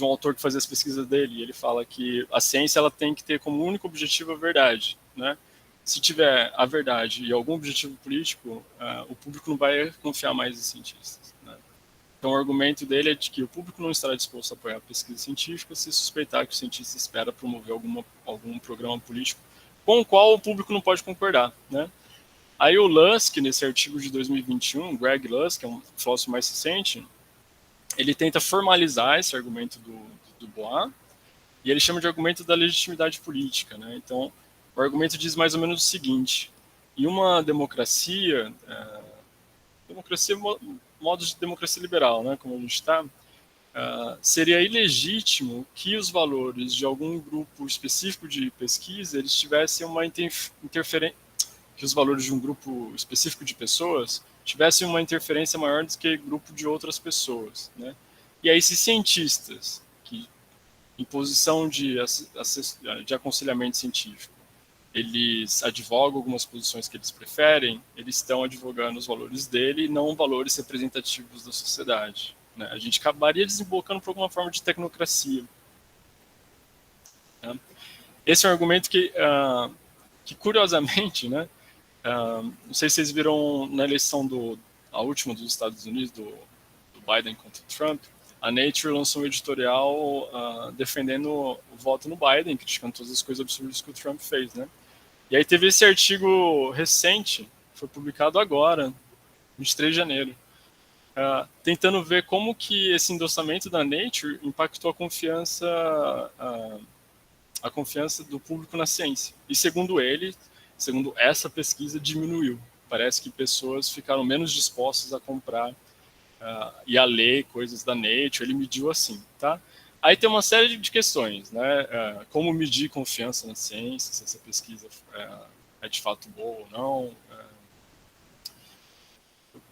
B: autor que fazia as pesquisas dele. Ele fala que a ciência ela tem que ter como único objetivo a verdade, né? Se tiver a verdade e algum objetivo político, o público não vai confiar mais em cientistas, né? Então, o argumento dele é de que o público não estará disposto a apoiar a pesquisa científica se suspeitar que o cientista espera promover algum programa político com o qual o público não pode concordar, né? Aí o Lusk, nesse artigo de 2021, Greg Lusk, que é um filósofo mais recente, ele tenta formalizar esse argumento do Dubois, e ele chama de argumento da legitimidade política, né? Então, o argumento diz mais ou menos o seguinte: em uma democracia, modo de democracia liberal, né, como a gente está, seria ilegítimo que os valores de algum grupo específico de pesquisa eles tivessem uma interferência, que os valores de um grupo específico de pessoas tivessem uma interferência maior do que grupo de outras pessoas, né? E aí, se cientistas que, em posição de aconselhamento científico, eles advogam algumas posições que eles preferem, eles estão advogando os valores dele e não valores representativos da sociedade, né? A gente acabaria desembocando por alguma forma de tecnocracia, né? Esse é um argumento que curiosamente, né, não sei se vocês viram na eleição a última dos Estados Unidos, do Biden contra o Trump, a Nature lançou um editorial defendendo o voto no Biden, criticando todas as coisas absurdas que o Trump fez, né? E aí teve esse artigo recente, foi publicado agora, 23 de janeiro, tentando ver como que esse endossamento da Nature impactou a confiança do público na ciência. E segundo essa pesquisa, diminuiu. Parece que pessoas ficaram menos dispostas a comprar e a ler coisas da Nature. Ele mediu assim, tá? Aí tem uma série de questões, né? Como medir confiança na ciência, se essa pesquisa é de fato boa ou não.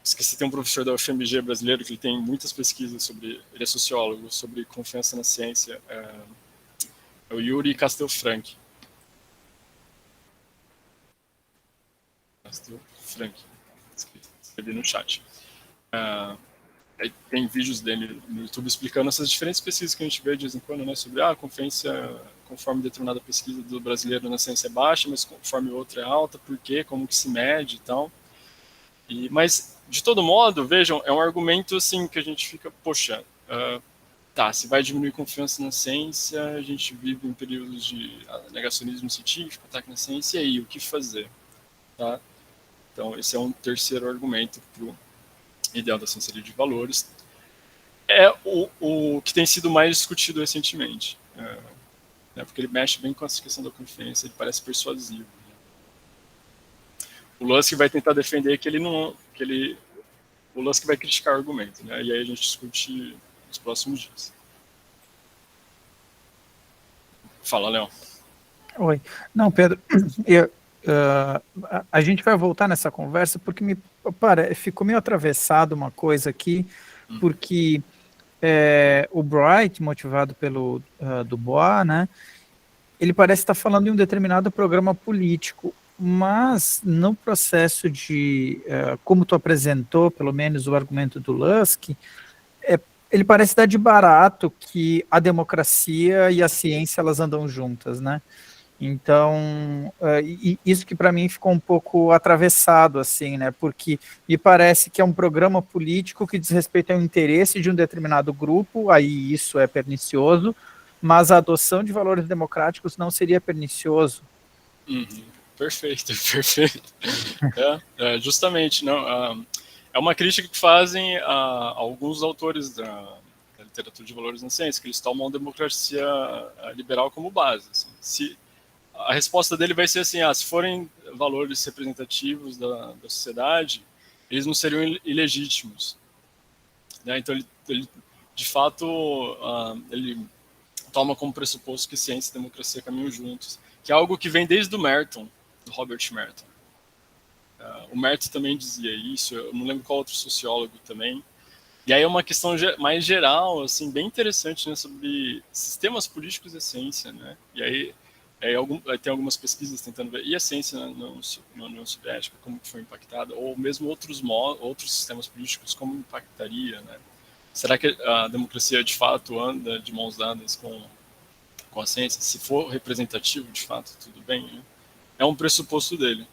B: Esqueci, tem um professor da UFMG brasileiro que ele tem muitas pesquisas sobre, ele é sociólogo, sobre confiança na ciência, é o Yuri Castelfranc. Escrevi no chat. Aí tem vídeos dele no YouTube explicando essas diferentes pesquisas que a gente vê de vez em quando, né, sobre a confiança conforme determinada pesquisa do brasileiro na ciência é baixa, mas conforme outra é alta, por quê, como que se mede e tal. Mas, de todo modo, vejam, é um argumento assim que a gente fica, poxa, tá, se vai diminuir confiança na ciência, a gente vive em períodos de negacionismo científico, ataque na ciência, e aí, o que fazer? Tá? Então, esse é um terceiro argumento para o ideal da ciência de valores. É o que tem sido mais discutido recentemente, né, porque ele mexe bem com essa questão da confiança, ele parece persuasivo. Né? O Lusk vai tentar defender que ele não... o Lusk vai criticar o argumento, né? E aí a gente discute nos próximos dias. Fala, Léo.
A: Oi. Não, Pedro, a gente vai voltar nessa conversa porque ficou meio atravessado uma coisa aqui, porque o Bright, motivado pelo Dubois, né, ele parece estar falando em um determinado programa político, mas no processo de, como tu apresentou, pelo menos o argumento do Lusk, ele parece dar de barato que a democracia e a ciência elas andam juntas, né? Então, isso que para mim ficou um pouco atravessado, assim, né? Porque me parece que é um programa político que diz respeito ao interesse de um determinado grupo, aí isso é pernicioso, mas a adoção de valores democráticos não seria pernicioso.
B: Perfeito, perfeito. Justamente, não. É uma crítica que fazem alguns autores da literatura de valores na ciência, que eles tomam a democracia liberal como base. Assim. a resposta dele vai ser assim, se forem valores representativos da sociedade, eles não seriam ilegítimos. Né? Então, ele de fato, ele toma como pressuposto que ciência e democracia caminham juntos, que é algo que vem desde o Merton, do Robert Merton. O Merton também dizia isso, eu não lembro qual outro sociólogo também. E aí é uma questão mais geral, assim, bem interessante, né, sobre sistemas políticos e a ciência, né? E aí tem algumas pesquisas tentando ver, e a ciência na União Soviética, como que foi impactada, ou mesmo outros sistemas políticos, como impactaria, né? Será que a democracia de fato anda de mãos dadas com a ciência? Se for representativo, de fato, tudo bem, né? É um pressuposto dele,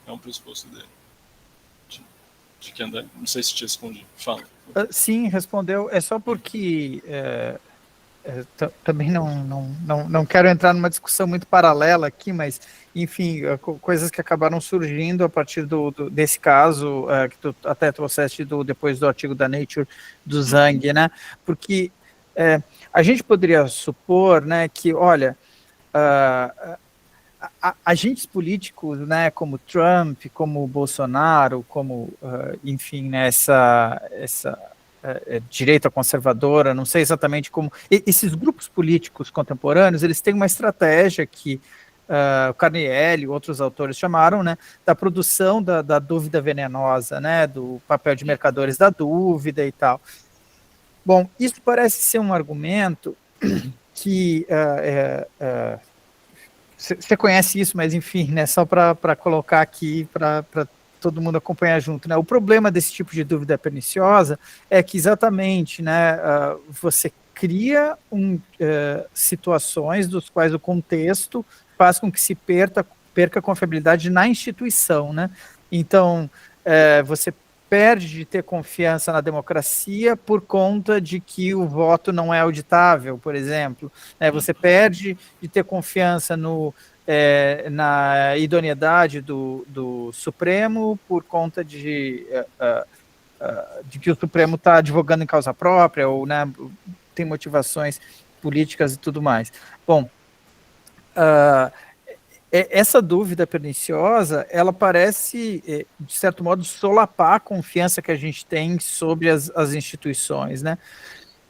B: de que anda, não sei se te respondi, fala.
A: Sim, respondeu, é só porque também não quero entrar numa discussão muito paralela aqui, mas, enfim, coisas que acabaram surgindo a partir desse caso, que tu até trouxeste depois do artigo da Nature, do Zhang, né, porque a gente poderia supor, né, que, olha, agentes políticos, né, como Trump, como Bolsonaro, como, enfim, né, essa direita conservadora, não sei exatamente como... Esses grupos políticos contemporâneos, eles têm uma estratégia que o Carnegie e outros autores chamaram, né, da produção da dúvida venenosa, né, do papel de mercadores da dúvida e tal. Bom, isso parece ser um argumento que... Você conhece isso, mas enfim, né, só para colocar aqui, para todo mundo acompanhar junto, né? O problema desse tipo de dúvida perniciosa é que exatamente, né, você cria situações dos quais o contexto faz com que se perca a confiabilidade na instituição, né? Então, você perde de ter confiança na democracia por conta de que o voto não é auditável, por exemplo. Né? Você perde de ter confiança na idoneidade do Supremo por conta de que o Supremo está advogando em causa própria ou, né, tem motivações políticas e tudo mais. Bom, essa dúvida perniciosa, ela parece, de certo modo, solapar a confiança que a gente tem sobre as instituições, né?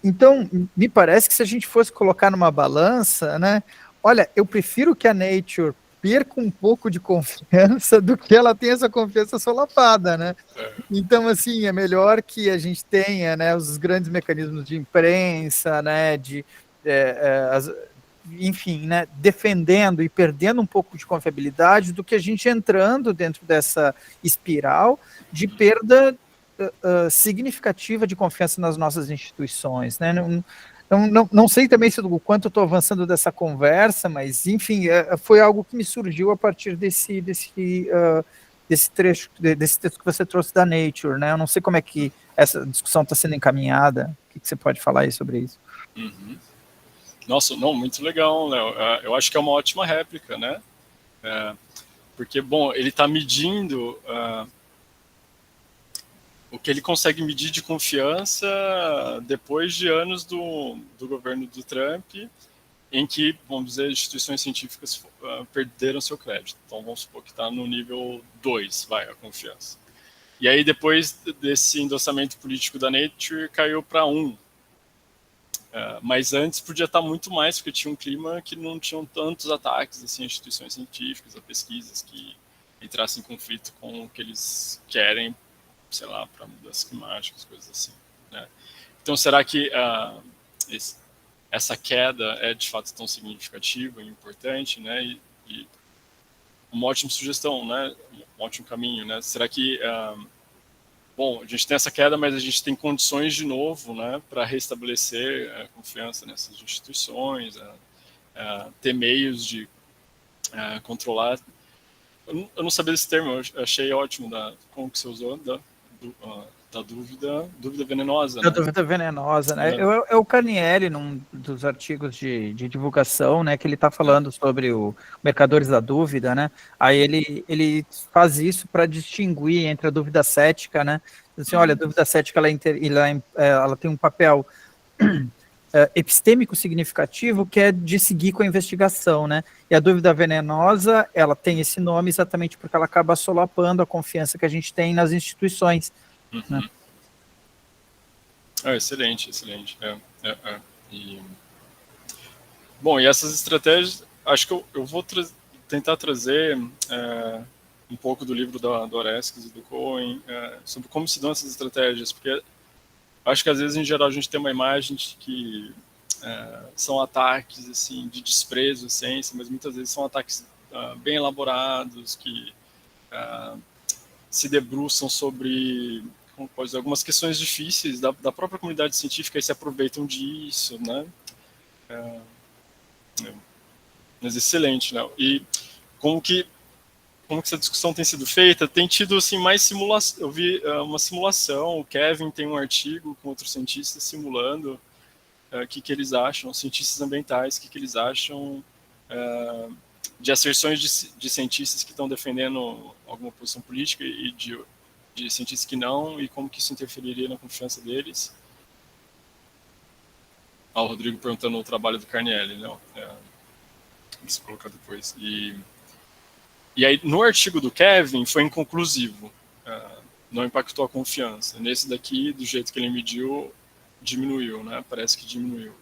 A: Então, me parece que se a gente fosse colocar numa balança, né? Olha, eu prefiro que a Nature perca um pouco de confiança do que ela tenha essa confiança solapada, né? Então, assim, é melhor que a gente tenha, né, os grandes mecanismos de imprensa, né, enfim, né, defendendo e perdendo um pouco de confiabilidade do que a gente entrando dentro dessa espiral de perda significativa de confiança nas nossas instituições, né? Não sei também o quanto eu estou avançando dessa conversa, mas, enfim, foi algo que me surgiu a partir desse trecho, desse texto que você trouxe da Nature, né? Eu não sei como é que essa discussão está sendo encaminhada, o que você pode falar aí sobre isso?
B: Uhum. Nossa, não, muito legal, Léo. Eu acho que é uma ótima réplica, né? Porque, bom, ele está medindo o que ele consegue medir de confiança depois de anos do governo do Trump, em que, vamos dizer, instituições científicas perderam seu crédito. Então, vamos supor que está no nível 2, a confiança. E aí, depois desse endossamento político da Nature, caiu para 1. Mas antes podia estar muito mais, porque tinha um clima que não tinham tantos ataques assim, a instituições científicas, a pesquisas que entrassem em conflito com o que eles querem, sei lá, para mudanças climáticas, coisas assim. Né? Então, será que essa queda é de fato tão significativa e importante, né? E uma ótima sugestão, né? Um ótimo caminho, né? Será que bom, a gente tem essa queda, mas a gente tem condições de novo, né, para restabelecer a confiança nessas instituições, ter meios de controlar. Eu não sabia desse termo, eu achei ótimo como que você usou da dúvida venenosa.
A: Da dúvida venenosa, né? É o Carnielli, num dos artigos de divulgação, né, que ele está falando sobre o Mercadores da Dúvida, né? Aí ele faz isso para distinguir entre a dúvida cética, né? Assim, olha, a dúvida cética ela tem um papel epistêmico significativo, que é de seguir com a investigação, né? E a dúvida venenosa, ela tem esse nome exatamente porque ela acaba solapando a confiança que a gente tem nas instituições.
B: Uhum.
A: Né?
B: Excelente. Bom, e essas estratégias, acho que eu vou tentar trazer um pouco do livro do Oreskes e do Cohen sobre como se dão essas estratégias, porque acho que às vezes, em geral, a gente tem uma imagem de que são ataques assim, de desprezo à ciência, mas muitas vezes são ataques bem elaborados, que se debruçam sobre, como pode dizer, algumas questões difíceis da própria comunidade científica e se aproveitam disso, né? Mas excelente, né? E como que essa discussão tem sido feita? Tem tido assim mais simulação. Eu vi uma simulação. O Kevin tem um artigo com outros cientistas simulando o que eles acham, cientistas ambientais, o que eles acham de asserções de cientistas que estão defendendo alguma posição política e de cientistas que não, e como que isso interferiria na confiança deles. O Rodrigo perguntando o trabalho do Carnielli, não? Vou se colocar depois. E aí, no artigo do Kevin, foi inconclusivo. Não impactou a confiança. Nesse daqui, do jeito que ele mediu, diminuiu, né? Parece que diminuiu.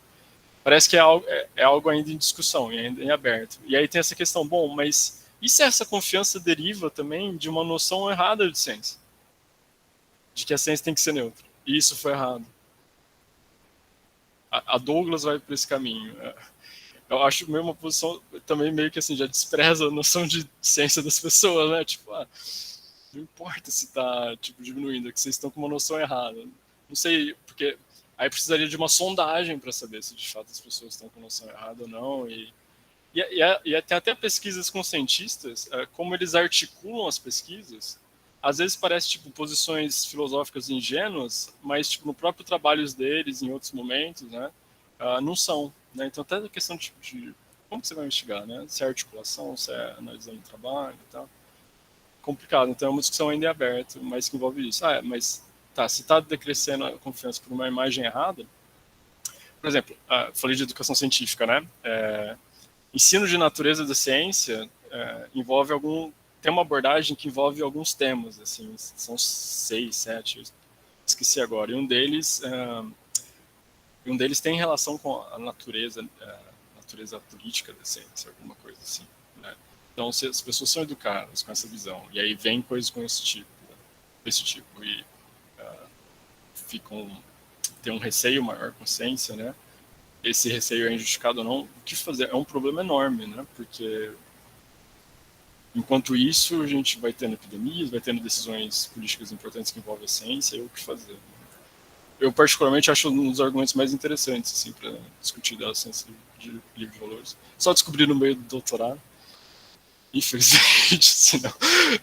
B: Parece que é algo ainda em discussão, ainda em aberto. E aí tem essa questão, bom, mas e se essa confiança deriva também de uma noção errada de ciência? De que a ciência tem que ser neutra. E isso foi errado. A Douglas vai por esse caminho. Eu acho meio uma posição também meio que assim, já despreza a noção de ciência das pessoas, né? Tipo, não importa se tá tipo, diminuindo, é que vocês estão com uma noção errada. Não sei, porque aí precisaria de uma sondagem para saber se de fato as pessoas estão com noção errada ou não. E tem até pesquisas com cientistas, como eles articulam as pesquisas. Às vezes parece tipo posições filosóficas ingênuas, mas tipo no próprio trabalho deles, em outros momentos, né, não são. Né? Então até a questão de como que você vai investigar, né? Se é articulação, se é analisando o trabalho e tal. Complicado. Então é uma discussão ainda aberta, mas que envolve isso. Mas tá, se está decrescendo a confiança por uma imagem errada, por exemplo, falei de educação científica, né? Ensino de natureza da ciência envolve tem uma abordagem que envolve alguns temas, assim, são 6, 7, esqueci agora. E um deles tem relação com a natureza política da ciência, alguma coisa assim. Né? Então, se as pessoas são educadas com essa visão, e aí vem coisas com esse tipo, e tem um receio maior com a ciência, né? Esse receio é injustificado ou não, o que fazer? É um problema enorme, né? Porque enquanto isso, a gente vai tendo epidemias, vai tendo decisões políticas importantes que envolvem a ciência, e o que fazer? Eu, particularmente, acho um dos argumentos mais interessantes assim, para discutir da ciência de livre de valores. Só descobri no meio do doutorado. Infelizmente, senão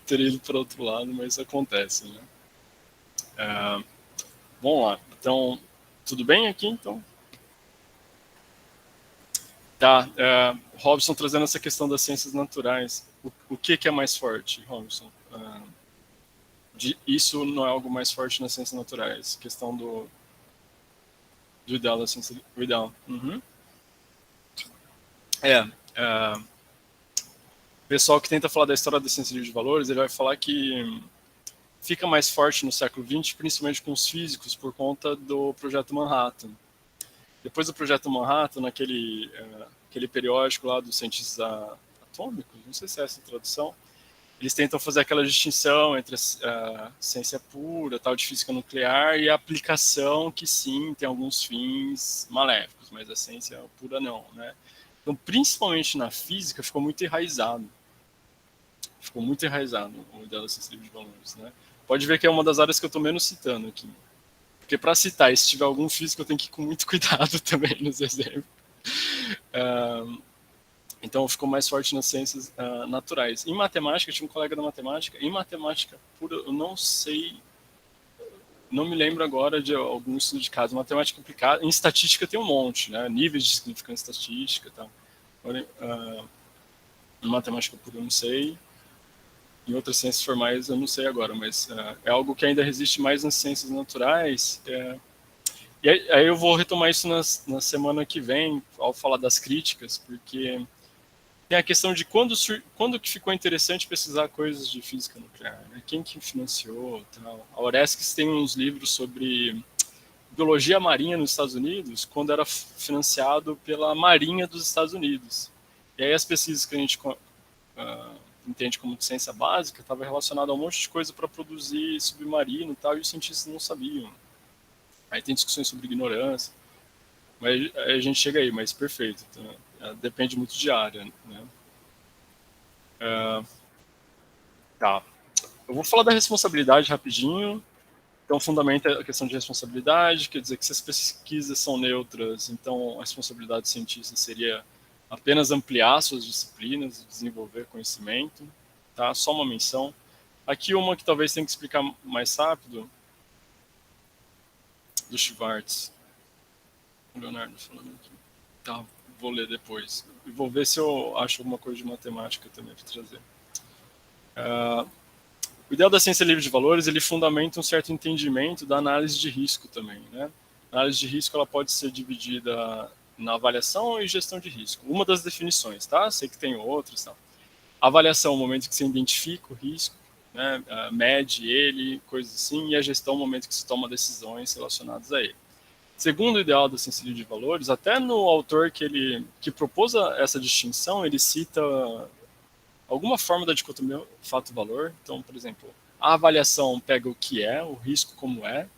B: teria ido para outro lado, mas acontece. Né? Vamos lá. Então, tudo bem aqui? Então, tá. Robson trazendo essa questão das ciências naturais. O que é mais forte, Robson? Isso não é algo mais forte nas ciências naturais. Questão do ideal da ciência. O ideal. Uhum. O pessoal que tenta falar da história da ciência de valores, ele vai falar que fica mais forte no século XX, principalmente com os físicos, por conta do Projeto Manhattan. Depois do Projeto Manhattan, naquele periódico lá dos cientistas atômicos, não sei se é essa a tradução, eles tentam fazer aquela distinção entre a ciência pura, tal, de física nuclear, e a aplicação que sim, tem alguns fins maléficos, mas a ciência pura não, né? Então, principalmente na física, ficou muito enraizado. O ideal da ciência livre de valores, né? Pode ver que é uma das áreas que eu estou menos citando aqui. Porque para citar, e se tiver algum físico, eu tenho que ir com muito cuidado também nos exemplos. Então, ficou mais forte nas ciências naturais. Em matemática, eu tinha um colega da matemática. Em matemática pura, eu não sei, não me lembro agora de algum estudo de caso. Matemática aplicada, em estatística tem um monte, né? Níveis de significância estatística e tal. Em matemática pura, eu não sei. Em outras ciências formais, eu não sei agora, mas é algo que ainda resiste mais nas ciências naturais. E aí eu vou retomar isso na semana que vem, ao falar das críticas, porque tem a questão de quando que ficou interessante pesquisar coisas de física nuclear, né? Quem que financiou, tal. A Orestes tem uns livros sobre biologia marinha nos Estados Unidos, quando era financiado pela Marinha dos Estados Unidos. E aí as pesquisas que a gente entende como ciência básica estava relacionado a um monte de coisa para produzir submarino e tal, e os cientistas não sabiam. Aí tem discussões sobre ignorância, mas a gente chega aí, mas perfeito. Então, depende muito de área, né? Tá. Eu vou falar da responsabilidade rapidinho. Então, fundamenta a questão de responsabilidade, quer dizer que se as pesquisas são neutras, então a responsabilidade do cientista seria apenas ampliar suas disciplinas, desenvolver conhecimento, tá? Só uma menção. Aqui uma que talvez tenha que explicar mais rápido, do Schwartz. O Leonardo falando aqui. Tá, vou ler depois. E vou ver se eu acho alguma coisa de matemática também para trazer. O ideal da ciência livre de valores, ele fundamenta um certo entendimento da análise de risco também, né? A análise de risco, ela pode ser dividida na avaliação e gestão de risco. Uma das definições, tá? Sei que tem outras, tá? A avaliação é o momento que você identifica o risco, né? Mede ele, coisas assim, e a gestão é o momento que se toma decisões relacionadas a ele. Segundo o ideal da ciência livre de valores, até no autor que propôs essa distinção, ele cita alguma forma da dicotomia fato-valor. Então, por exemplo, a avaliação pega o que é, o risco como é,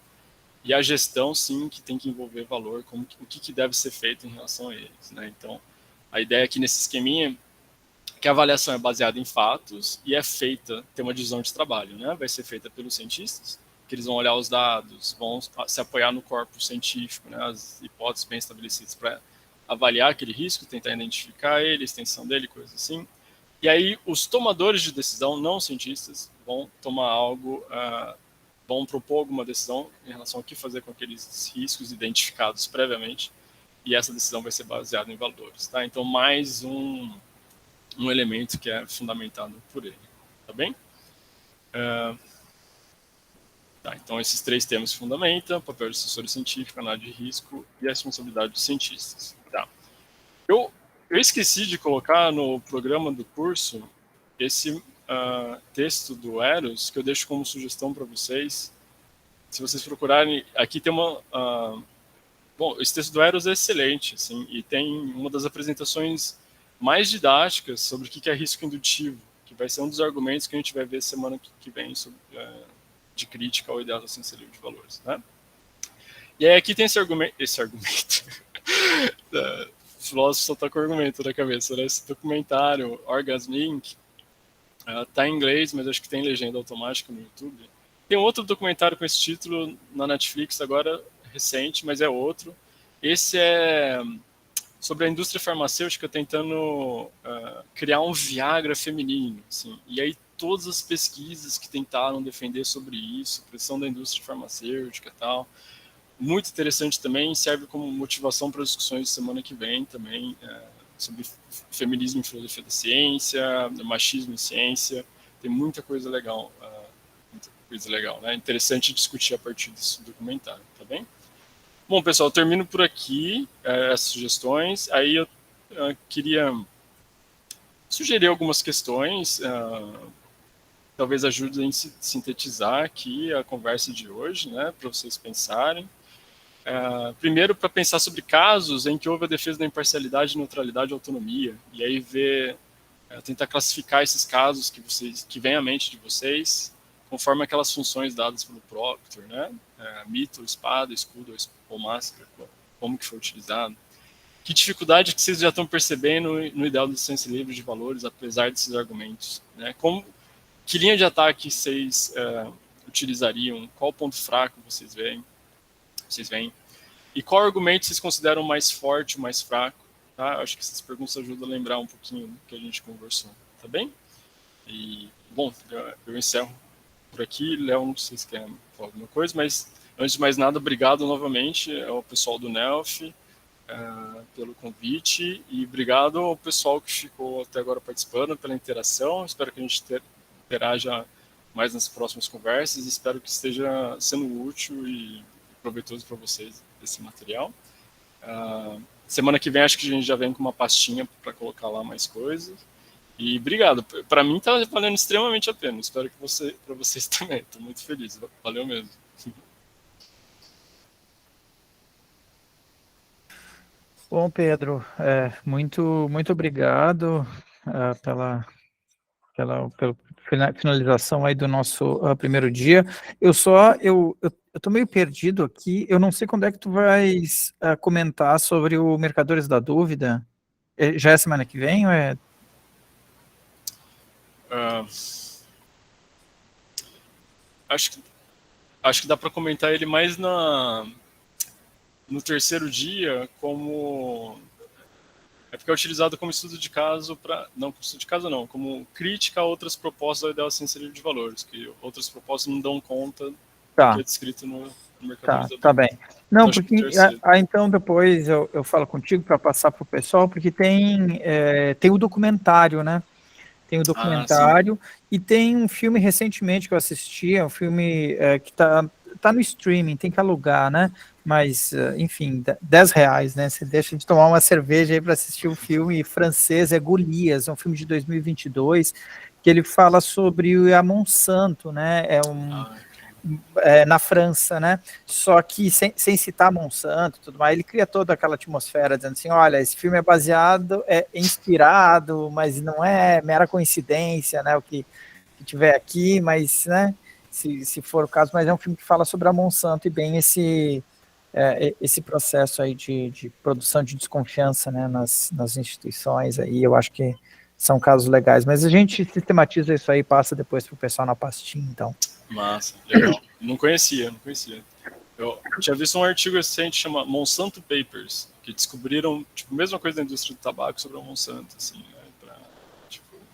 B: e a gestão, sim, que tem que envolver valor, o que deve ser feito em relação a eles, né? Então, a ideia aqui nesse esqueminha é que a avaliação é baseada em fatos e é feita, tem uma divisão de trabalho, né? Vai ser feita pelos cientistas, que eles vão olhar os dados, vão se apoiar no corpo científico, né? As hipóteses bem estabelecidas para avaliar aquele risco, tentar identificar ele, a extensão dele, coisas assim. E aí os tomadores de decisão, não cientistas, vão tomar algo, vão propor alguma decisão em relação ao que fazer com aqueles riscos identificados previamente, e essa decisão vai ser baseada em valores, tá? Então, mais um elemento que é fundamentado por ele, tá bem? Tá, então, esses três temas se fundamentam: papel de assessor científico, análise de risco e a responsabilidade dos cientistas. Tá. Eu esqueci de colocar no programa do curso esse texto do Eros, que eu deixo como sugestão para vocês. Se vocês procurarem, aqui tem uma... bom, esse texto do Eros é excelente, assim, e tem uma das apresentações mais didáticas sobre o que é risco indutivo, que vai ser um dos argumentos que a gente vai ver semana que vem sobre, de crítica ao ideal da ciência livre de valores, né? E aí aqui tem esse argumento o filósofo só está com o argumento na cabeça, né? Esse documentário, Orgasm Inc., tá em inglês, mas acho que tem legenda automática no YouTube. Tem outro documentário com esse título na Netflix agora, recente, mas é outro. Esse é sobre a indústria farmacêutica tentando criar um Viagra feminino, assim. E aí todas as pesquisas que tentaram defender sobre isso, pressão da indústria farmacêutica e tal. Muito interessante também, serve como motivação para as discussões de semana que vem também, sobre feminismo em filosofia da ciência, machismo em ciência. Tem muita coisa legal, né? Interessante discutir a partir desse documentário, tá bem? Bom, pessoal, eu termino por aqui as sugestões. Aí eu queria sugerir algumas questões, talvez ajudem a sintetizar aqui a conversa de hoje, né, para vocês pensarem. Primeiro, para pensar sobre casos em que houve a defesa da imparcialidade, neutralidade e autonomia, e aí tentar classificar esses casos que vêm à mente de vocês, conforme aquelas funções dadas pelo Proctor, né? Mito, espada, escudo ou máscara, como que foi utilizado. Que dificuldade que vocês já estão percebendo no ideal da ciência livre de valores, apesar desses argumentos, né? Que linha de ataque vocês utilizariam? Qual ponto fraco vocês veem? E qual argumento vocês consideram mais forte ou mais fraco? Tá? Acho que essas perguntas ajudam a lembrar um pouquinho do que a gente conversou, tá bem? E, bom, eu encerro por aqui. Léo, não sei se quer falar alguma coisa, mas antes de mais nada, obrigado novamente ao pessoal do NELF pelo convite, e obrigado ao pessoal que ficou até agora participando, pela interação. Espero que a gente interaja mais nas próximas conversas, espero que esteja sendo útil e proveitoso para vocês desse material. Semana que vem acho que a gente já vem com uma pastinha para colocar lá mais coisas. E obrigado. Para mim está valendo extremamente a pena. Espero que para vocês também. Estou muito feliz. Valeu mesmo.
A: Bom, Pedro, muito obrigado pela finalização aí do nosso primeiro dia. Eu tô meio perdido aqui, eu não sei quando é que tu vais comentar sobre o Mercadores da Dúvida. Já é semana que vem ou é?
B: Acho que dá para comentar ele mais no terceiro dia, como é porque é utilizado como estudo de caso não como estudo de caso não, como crítica a outras propostas da ideia ciência livre de valores, que outras propostas não dão conta do que é descrito no Mercadores da Dúvida.
A: Tá bem. Não,
B: Então,
A: porque então depois eu falo contigo para passar para o pessoal, porque tem o documentário, né? Tem o documentário e tem um filme recentemente que eu assisti, é um filme que tá no streaming, tem que alugar, né? Mas, enfim, R$10, né? Você deixa de tomar uma cerveja aí para assistir um filme francês, é Golias, é um filme de 2022, que ele fala sobre a Monsanto, né? Na França, né? Só que sem citar Monsanto e tudo mais, ele cria toda aquela atmosfera dizendo assim, olha, esse filme é inspirado, mas não é mera coincidência, né? O que tiver aqui, mas, né? Se for o caso, mas é um filme que fala sobre a Monsanto e bem esse processo aí de produção de desconfiança, né? Nas instituições aí, eu acho que são casos legais, mas a gente sistematiza isso aí e passa depois para o pessoal na pastinha, então.
B: Massa, legal. Não conhecia. Eu tinha visto um artigo recente chama Monsanto Papers, que descobriram, tipo, a mesma coisa da indústria do tabaco sobre a Monsanto, assim, né, para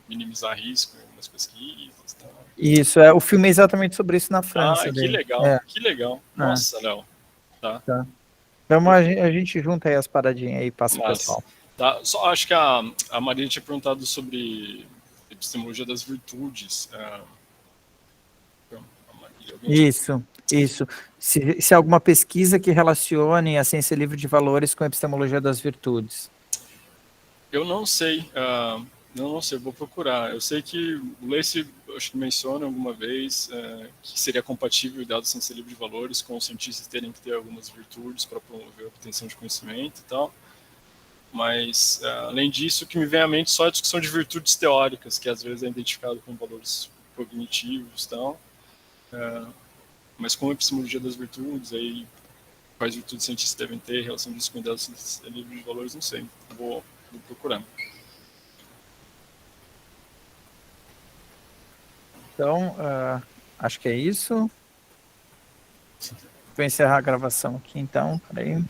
B: minimizar risco em algumas pesquisas. Tá.
A: Isso, o filme é exatamente sobre isso na França.
B: Que legal. Nossa, Léo. Tá.
A: Então a gente junta aí as paradinhas aí e passa pro pessoal.
B: Tá. Só acho que a Maria tinha perguntado sobre epistemologia das virtudes.
A: Isso. Se alguma pesquisa que relacione a ciência livre de valores com a epistemologia das virtudes.
B: Eu não sei, vou procurar. Eu sei que o Lacey, acho que menciona alguma vez que seria compatível o dado ciência livre de valores com os cientistas terem que ter algumas virtudes para promover a obtenção de conhecimento e tal. Mas, além disso, o que me vem à mente só a discussão de virtudes teóricas, que às vezes é identificado com valores cognitivos e tal. Mas com a epistemologia das virtudes, aí, quais virtudes cientistas devem ter, relação disso com o dado ciência livre de valores, não sei. Vou procurar.
A: Então, acho que é isso. Vou encerrar a gravação aqui, então. Peraí.